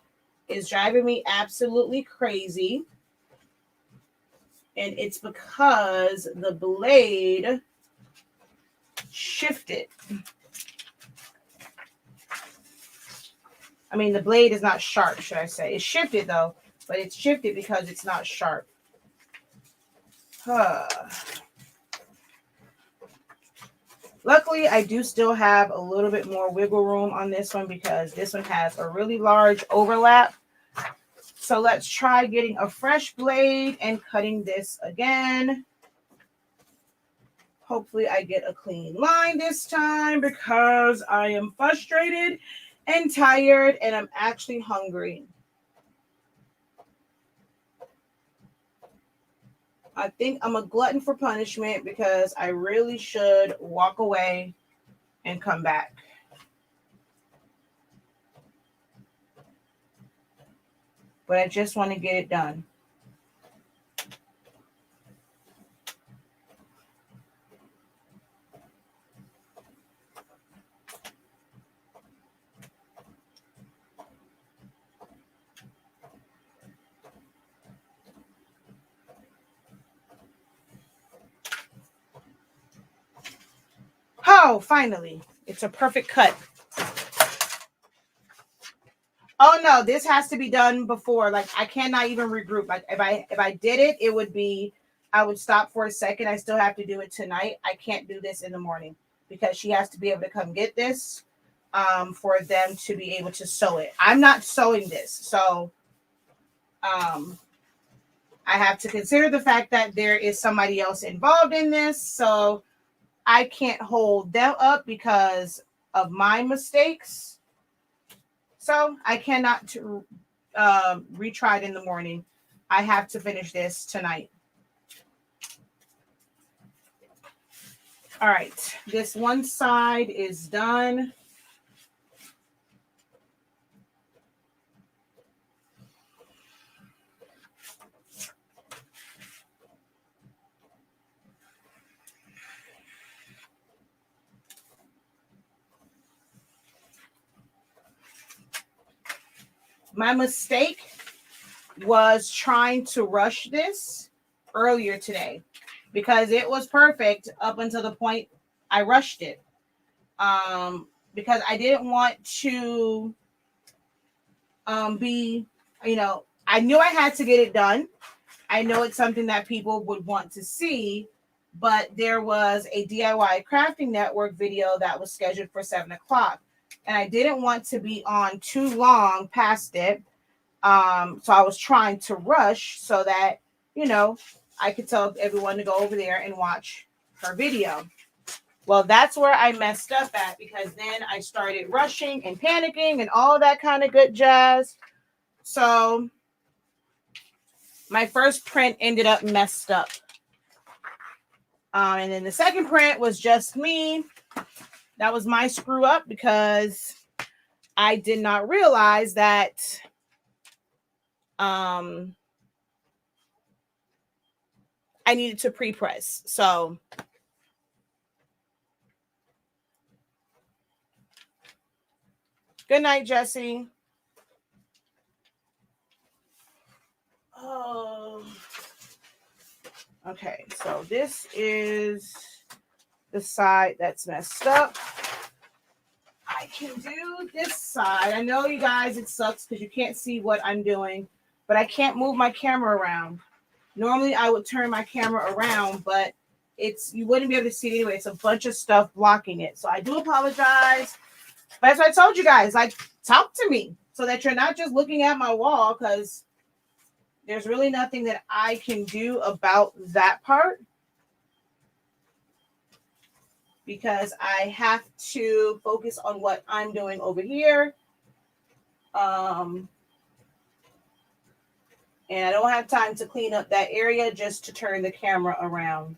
is driving me absolutely crazy. And it's because the blade shifted. I mean, the blade is not sharp, should I say. It's shifted though, but it's shifted because it's not sharp. Luckily, I do still have a little bit more wiggle room on this one because this one has a really large overlap. So let's try getting a fresh blade and cutting this again. Hopefully I get a clean line this time because I am frustrated and tired and I'm actually hungry. I think I'm a glutton for punishment because I really should walk away and come back. But I just want to get it done. Oh, finally. It's a perfect cut. Oh no, this has to be done before. Like I cannot even regroup. Like if I did it, it would be I would stop for a second. I still have to do it tonight. I can't do this in the morning because she has to be able to come get this for them to be able to sew it. I'm not sewing this. So I have to consider the fact that there is somebody else involved in this. So I can't hold them up because of my mistakes. So I cannot retry it in the morning. I have to finish this tonight. All right. This one side is done. My mistake was trying to rush this earlier today because it was perfect up until the point I rushed it. Because I didn't want to be, I knew I had to get it done. I know it's something that people would want to see, but there was a DIY Crafting Network video that was scheduled for 7 o'clock. And I didn't want to be on too long past it. So I was trying to rush so that, I could tell everyone to go over there and watch her video. Well, that's where I messed up at, because then I started rushing and panicking and all that kind of good jazz. So my first print ended up messed up. And then the second print was just me. That was my screw up because I did not realize that I needed to pre-press. So good night, Jesse. Oh, okay. So this is the side that's messed up. I can do this side. I know, you guys, it sucks because you can't see what I'm doing, but I can't move my camera around. Normally I would turn my camera around, but you wouldn't be able to see it anyway. It's a bunch of stuff blocking it. So I do apologize. But as I told you guys, like, talk to me so that you're not just looking at my wall, because there's really nothing that I can do about that part, because I have to focus on what I'm doing over here. And I don't have time to clean up that area just to turn the camera around.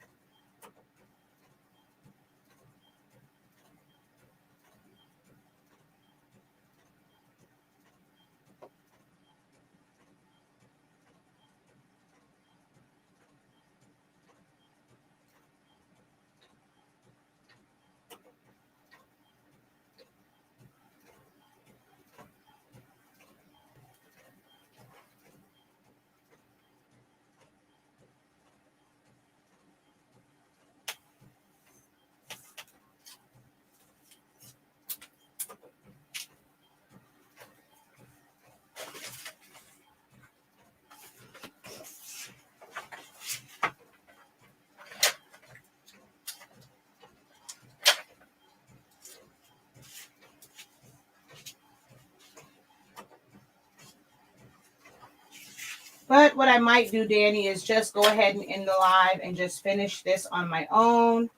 But what I might do, Danny, is just go ahead and end the live and just finish this on my own.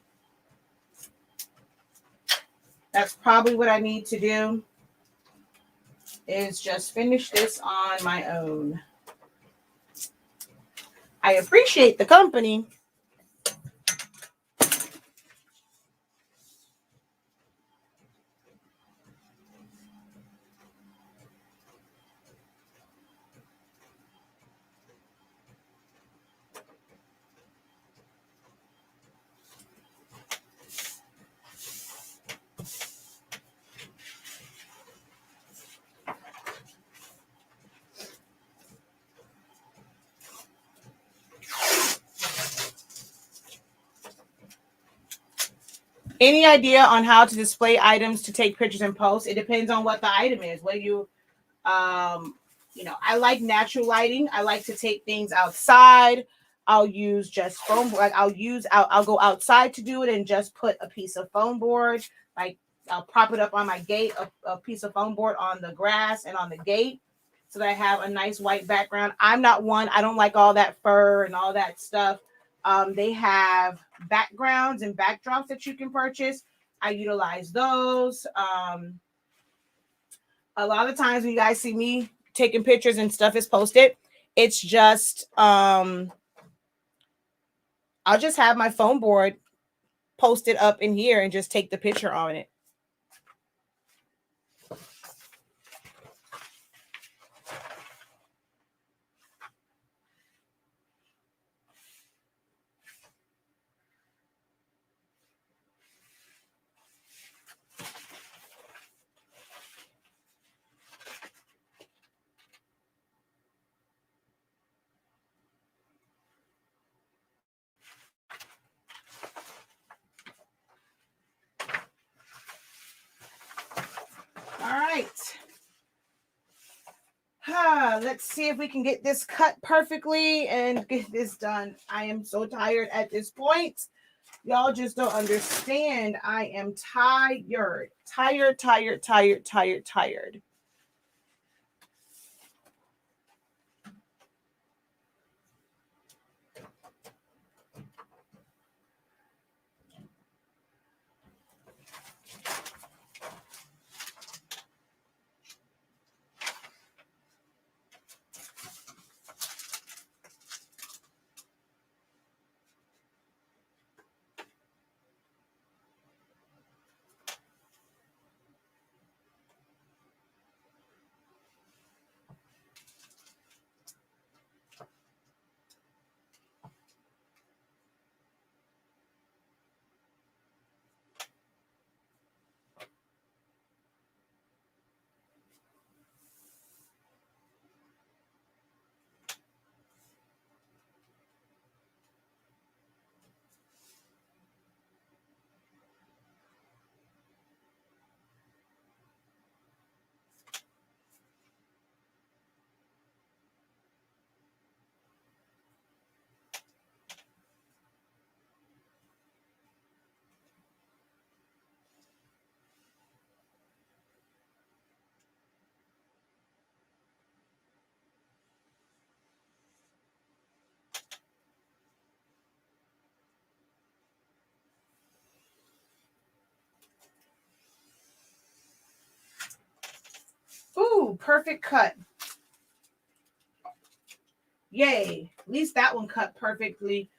That's probably what I need to do, is just finish this on my own. I appreciate the company. Any idea on how to display items to take pictures and post? It depends on what the item is. Whether you, I like natural lighting. I like to take things outside. I'll use just foam. Like I'll go outside to do it and just put a piece of foam board. Like I'll prop it up on my gate, a piece of foam board on the grass and on the gate, so that I have a nice white background. I don't like all that fur and all that stuff. They have backgrounds and backdrops that you can purchase. I utilize those. A lot of times when you guys see me taking pictures and stuff is posted, it's just, I'll just have my foam board posted up in here and just take the picture on it. Let's see if we can get this cut perfectly and get this done. I am so tired at this point. Y'all just don't understand. I am tired. Tired. Ooh, perfect cut. Yay. At least that one cut perfectly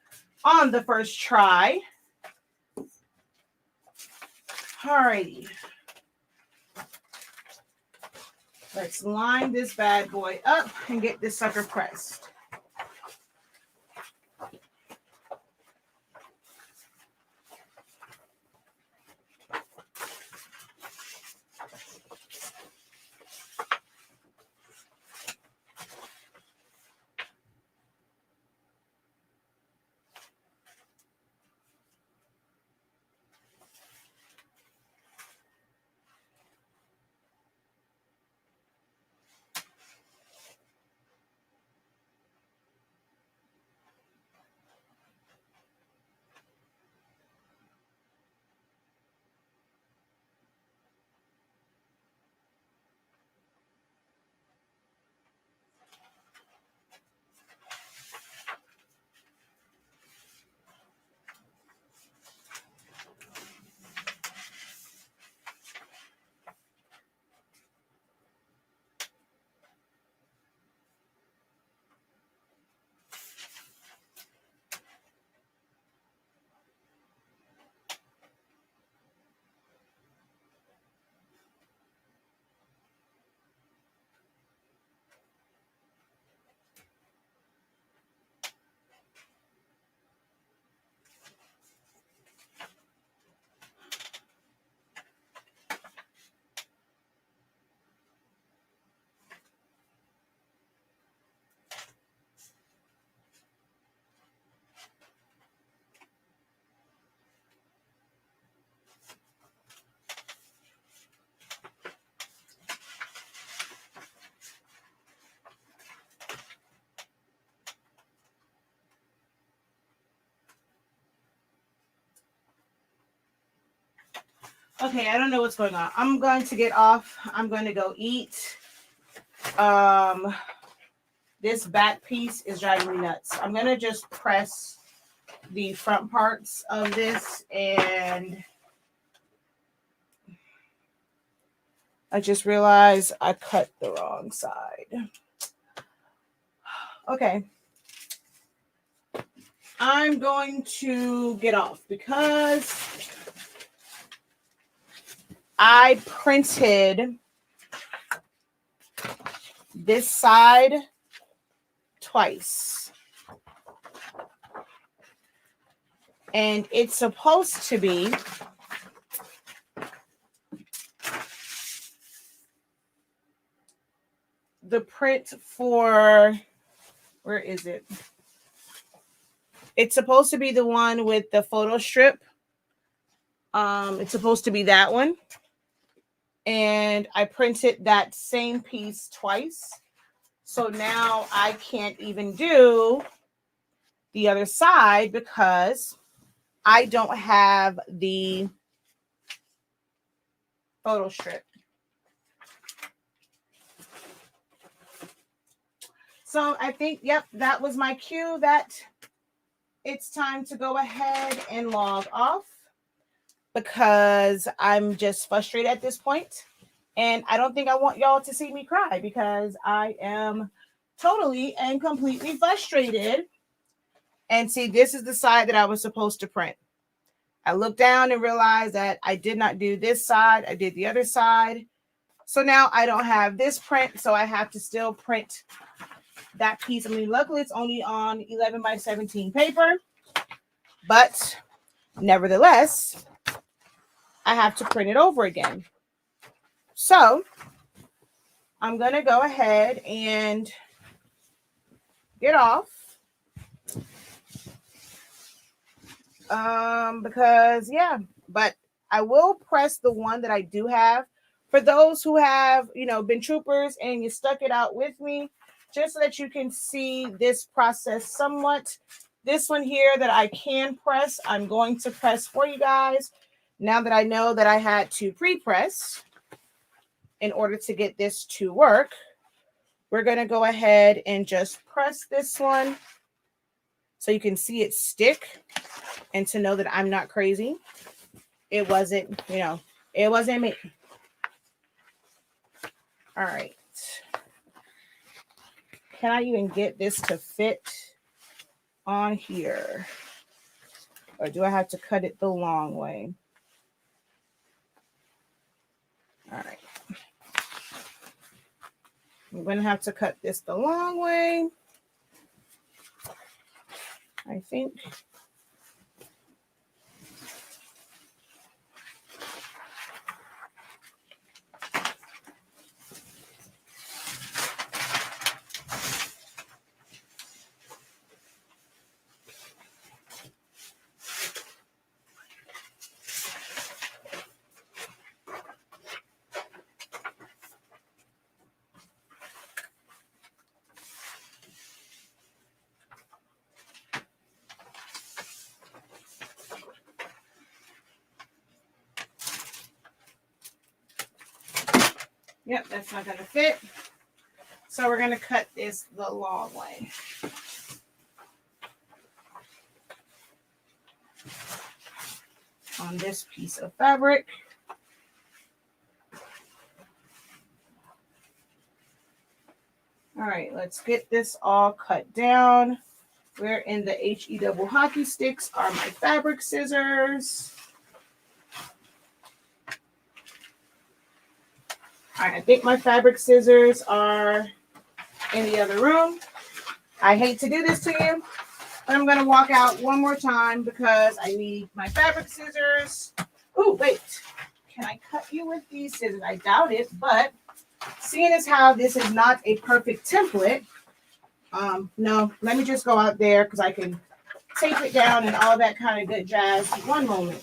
on the first try. Alrighty. Let's line this bad boy up and get this sucker pressed. Okay, I don't know what's going on. I'm going to get off. I'm going to go eat. This back piece is driving me nuts. I'm going to just press the front parts of this, and I just realized I cut the wrong side. Okay. I'm going to get off because I printed this side twice. And it's supposed to be the print for, where is it? It's supposed to be the one with the photo strip. It's supposed to be that one. And I printed that same piece twice. So now I can't even do the other side because I don't have the photo strip. So I think, yep, that was my cue that it's time to go ahead and log off because I'm just frustrated at this point. And I don't think I want y'all to see me cry because I am totally and completely frustrated. And see, this is the side that I was supposed to print. I looked down and realized that I did not do this side. I did the other side. So now I don't have this print. So I have to still print that piece. I mean, luckily it's only on 11 by 17 paper. But nevertheless, I have to print it over again. So I'm going to go ahead and get off. Because yeah, but I will press the one that I do have for those who have, been troopers and you stuck it out with me, just so that you can see this process somewhat. This one here that I can press, I'm going to press for you guys. Now that I know that I had to pre-press in order to get this to work, we're going to go ahead and just press this one so you can see it stick and to know that I'm not crazy. It wasn't, it wasn't me. All right. Can I even get this to fit on here? Or do I have to cut it the long way? All right. I'm going to have to cut this the long way, I think. Yep, that's not going to fit. So we're going to cut this the long way. On this piece of fabric. All right, let's get this all cut down. Where in the HE double hockey sticks are my fabric scissors. All right, I think my fabric scissors are in the other room. I hate to do this to you, but I'm going to walk out one more time because I need my fabric scissors. Oh, wait. Can I cut you with these scissors? I doubt it, but seeing as how this is not a perfect template, no, let me just go out there because I can tape it down and all that kind of good jazz. One moment.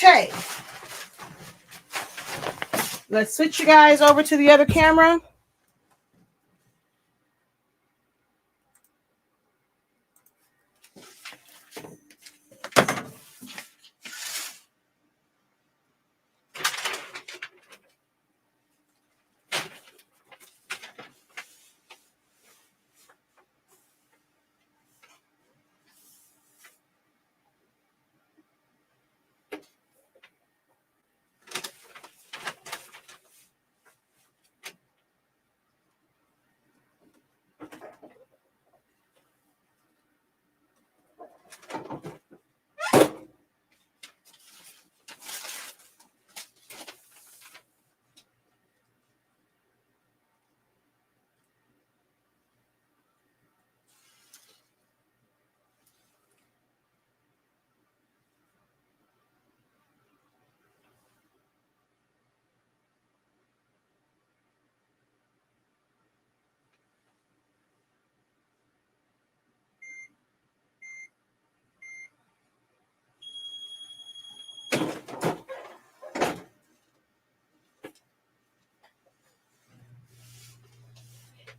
Okay. Let's switch you guys over to the other camera.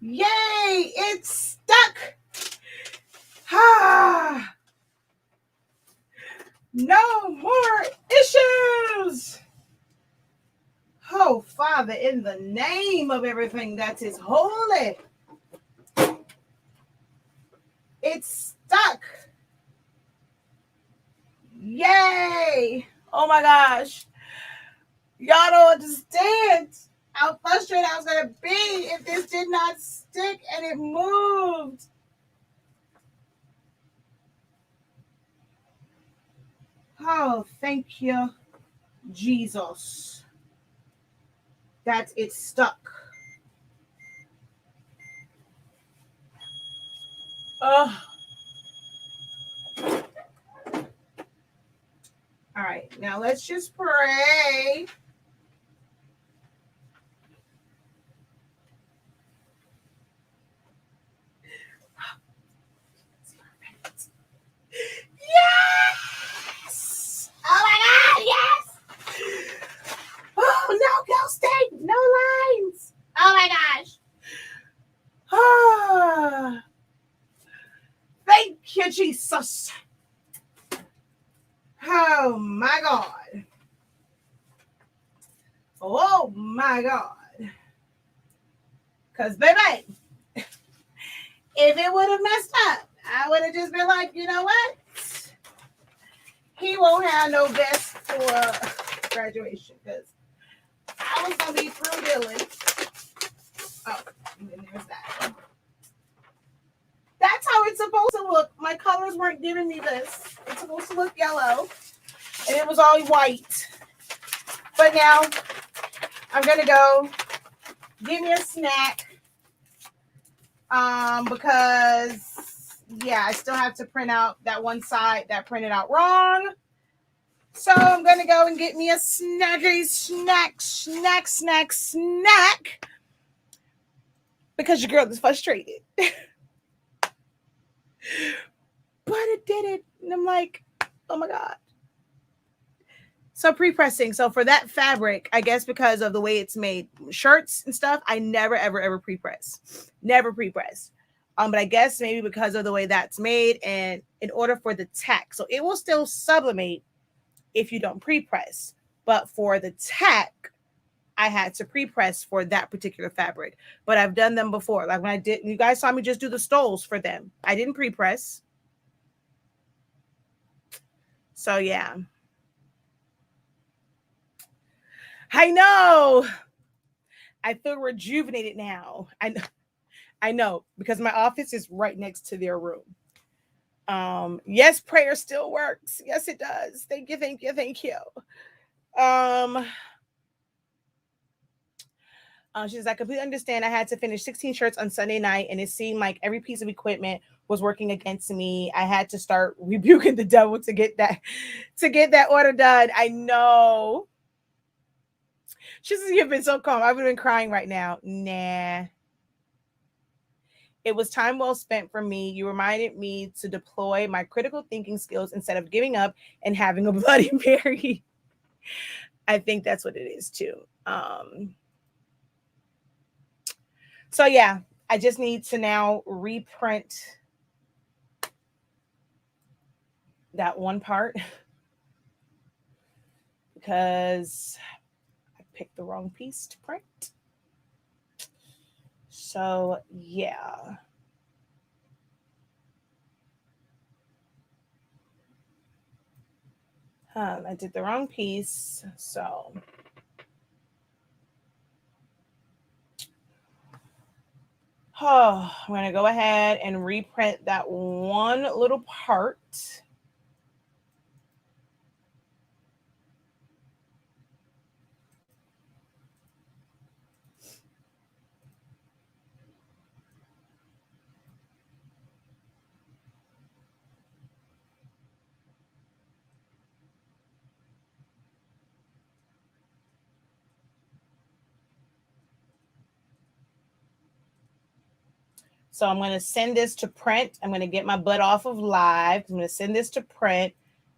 Yay, it's stuck. Ah, no more issues. Oh, Father, in the name of everything that is holy, it's stuck. Yay. Oh my gosh. Y'all don't understand how frustrated I was going to be if this did not stick and it moved. Oh, thank you, Jesus, that it's stuck. Oh. All right, now let's just pray. Yes! Oh my God, yes! Oh, no ghosting, no lines. Oh my gosh. Ah, thank you, Jesus. Oh my God. Oh my God. Because, baby, if it would have messed up, I would have just been like, you know what? He won't have no vest for graduation because I was going to be through Dylan. Oh, and then there's that. That's how it's supposed to look. My colors weren't giving me this. It's supposed to look yellow. And it was all white. But now I'm going to go give me a snack. Because, yeah, I still have to print out that one side that printed out wrong. So I'm going to go and get me a snack. Because your girl is frustrated. But it did it. And I'm like, oh my God. So pre-pressing. So for that fabric, I guess because of the way it's made, shirts and stuff, I never, ever pre-press. Never pre-press. But I guess maybe because of the way that's made and in order for the tack. So it will still sublimate if you don't pre-press. But for the tack, I had to pre-press for that particular fabric. But I've done them before. Like when I did, you guys saw me just do the stoles for them. I didn't pre-press. So yeah. I know. I feel rejuvenated now. I know because my office is right next to their room. Yes, prayer still works. Yes, it does. Thank you. She says, I completely understand. I had to finish 16 shirts on Sunday night, and it seemed like every piece of equipment was working against me. I had to start rebuking the devil to get that order done. I know. She says, you've been so calm. I've been crying right now. Nah. It was time well spent for me. You reminded me to deploy my critical thinking skills instead of giving up and having a Bloody Mary. I think that's what it is too. So yeah, I just need to now reprint that one part because I picked the wrong piece to print. So yeah. I did the wrong piece, so I'm going to go ahead and reprint that one little part. So I'm going to send this to print. I'm going to get my butt off of live. I'm going to send this to print.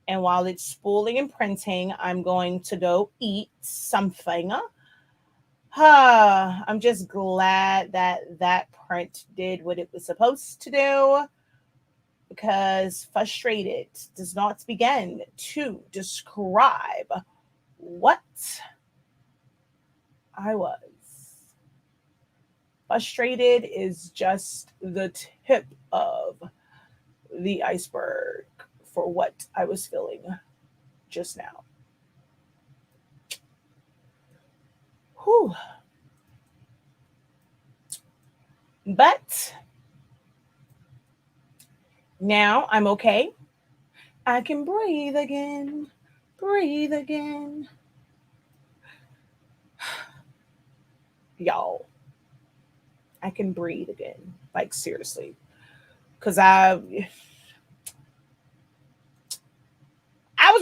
And while it's spooling and printing, I'm going to go eat something. I'm just glad that that print did what it was supposed to do, because frustrated does not begin to describe what I was. Frustrated is just the tip of the iceberg for what I was feeling just now. Whew. But now I'm okay. I can breathe again. Breathe again. Y'all, I can breathe again. Like, seriously. Because I was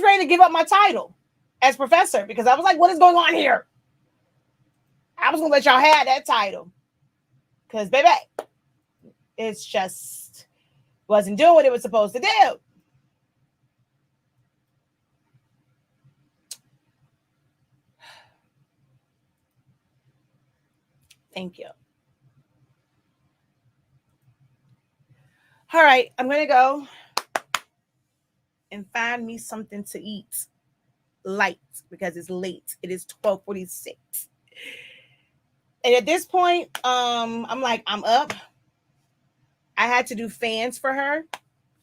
ready to give up my title as professor, because I was like, what is going on here? I was going to let y'all have that title. Because, baby, it's just wasn't doing what it was supposed to do. Thank you. All right, I'm going to go and find me something to eat light, because it's late. It is 12:46. And at this point, I'm like, I'm up. I had to do fans for her.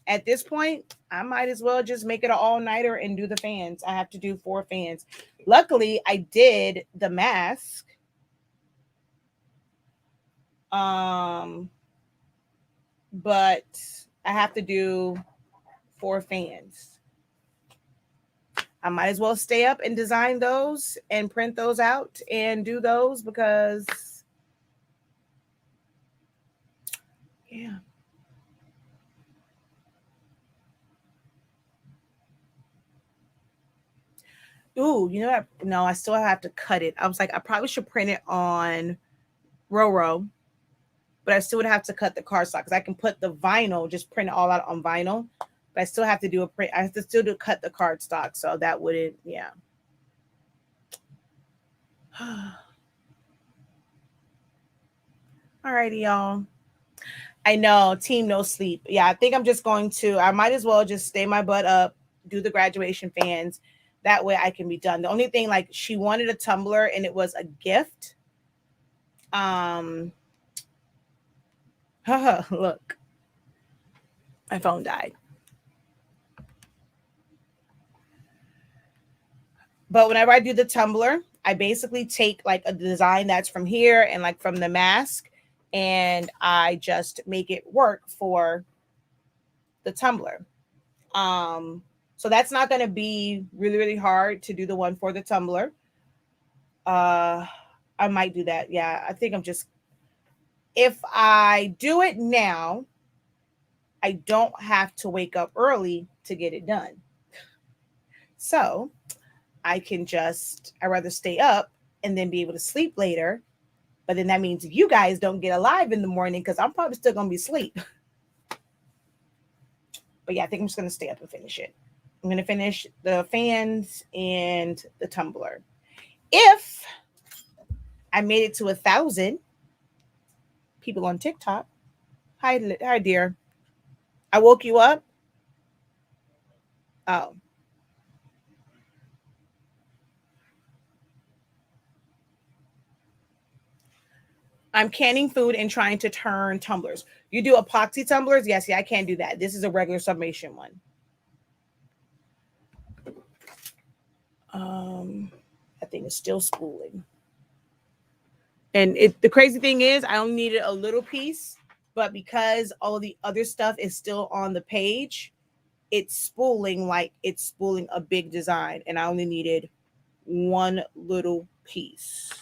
At this point, I might as well just make it an all-nighter and do the fans. I have to do 4 fans. Luckily, I did the mask. But I have to do 4 fans. I might as well stay up and design those and print those out and do those, because yeah. Ooh, you know what? No, I still have to cut it. I was like, I probably should print it on Roro, but I still would have to cut the cardstock, because I can put the vinyl, just print it all out on vinyl. But I still have to do a print. I have to still cut the cardstock, so that wouldn't, yeah. Alrighty, y'all. I know, team no sleep. Yeah, I think I'm just going to, I might as well just stay my butt up, do the graduation fans. That way I can be done. The only thing, like, she wanted a tumbler and it was a gift. Look, my phone died. But whenever I do the tumbler, I basically take like a design that's from here and like from the mask, and I just make it work for the tumbler. So that's not going to be really, really hard to do the one for the tumbler. I might do that. Yeah, I think I'm just, if I do it now, I don't have to wake up early to get it done. So I can just, I'd rather stay up and then be able to sleep later. But then that means you guys don't get alive in the morning, because I'm probably still going to be asleep. But yeah, I think I'm just going to stay up and finish it. I'm going to finish the fans and the tumbler. If I made it to 1,000 people on TikTok, hi dear. I woke you up. Oh. I'm canning food and trying to turn tumblers. You do epoxy tumblers? Yes, yeah, I can't do that. This is a regular sublimation one. That thing is still spooling. And the crazy thing is, I only needed a little piece, but because all the other stuff is still on the page, it's spooling like it's spooling a big design, and I only needed one little piece.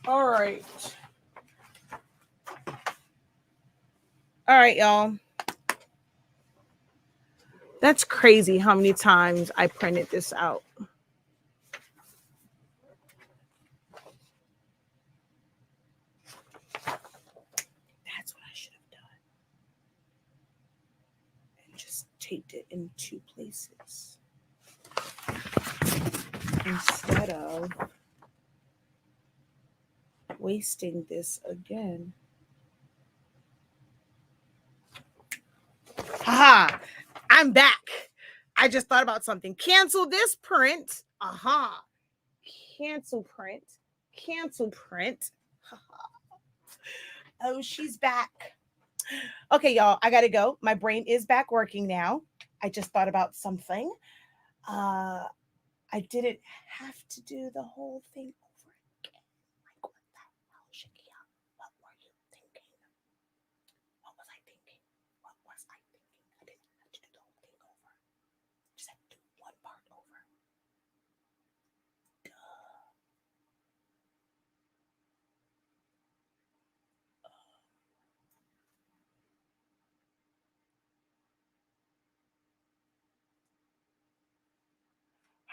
All right. All right, y'all. That's crazy how many times I printed this out. That's what I should have done. And just taped it in 2 places. Instead of wasting this again. Haha, I'm back. I just thought about something. Cancel this print. Aha. Cancel print. Cancel print. Oh, she's back. Okay, y'all, I gotta go. My brain is back working now. I just thought about something. I didn't have to do the whole thing over again. Like, what the hell, Shakia? What were you thinking? What was I thinking? What was I thinking? I didn't have to do the whole thing over. Just had to do one part over. Duh.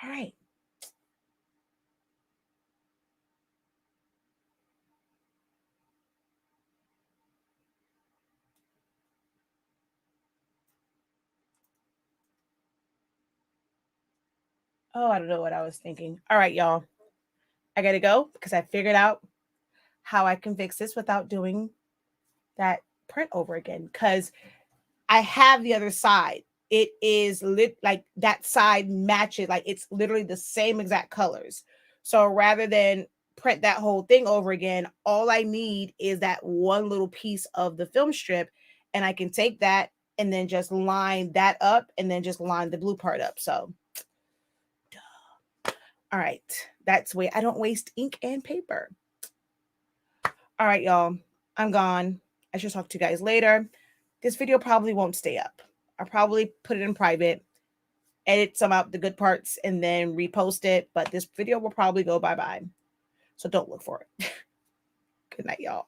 All right. Oh, I don't know what I was thinking. All right, y'all. I got to go because I figured out how I can fix this without doing that print over again, because I have the other side. It is lit like that side matches, like it's literally the same exact colors. So rather than print that whole thing over again, all I need is that one little piece of the film strip, and I can take that and then just line that up and then just line the blue part up. So all right, that's way I don't waste ink and paper. All right, y'all, I'm gone. I should talk to you guys later. This video probably won't stay up. I'll probably put it in private, edit some out the good parts, and then repost it. But this video will probably go bye-bye. So don't look for it. Good night, y'all.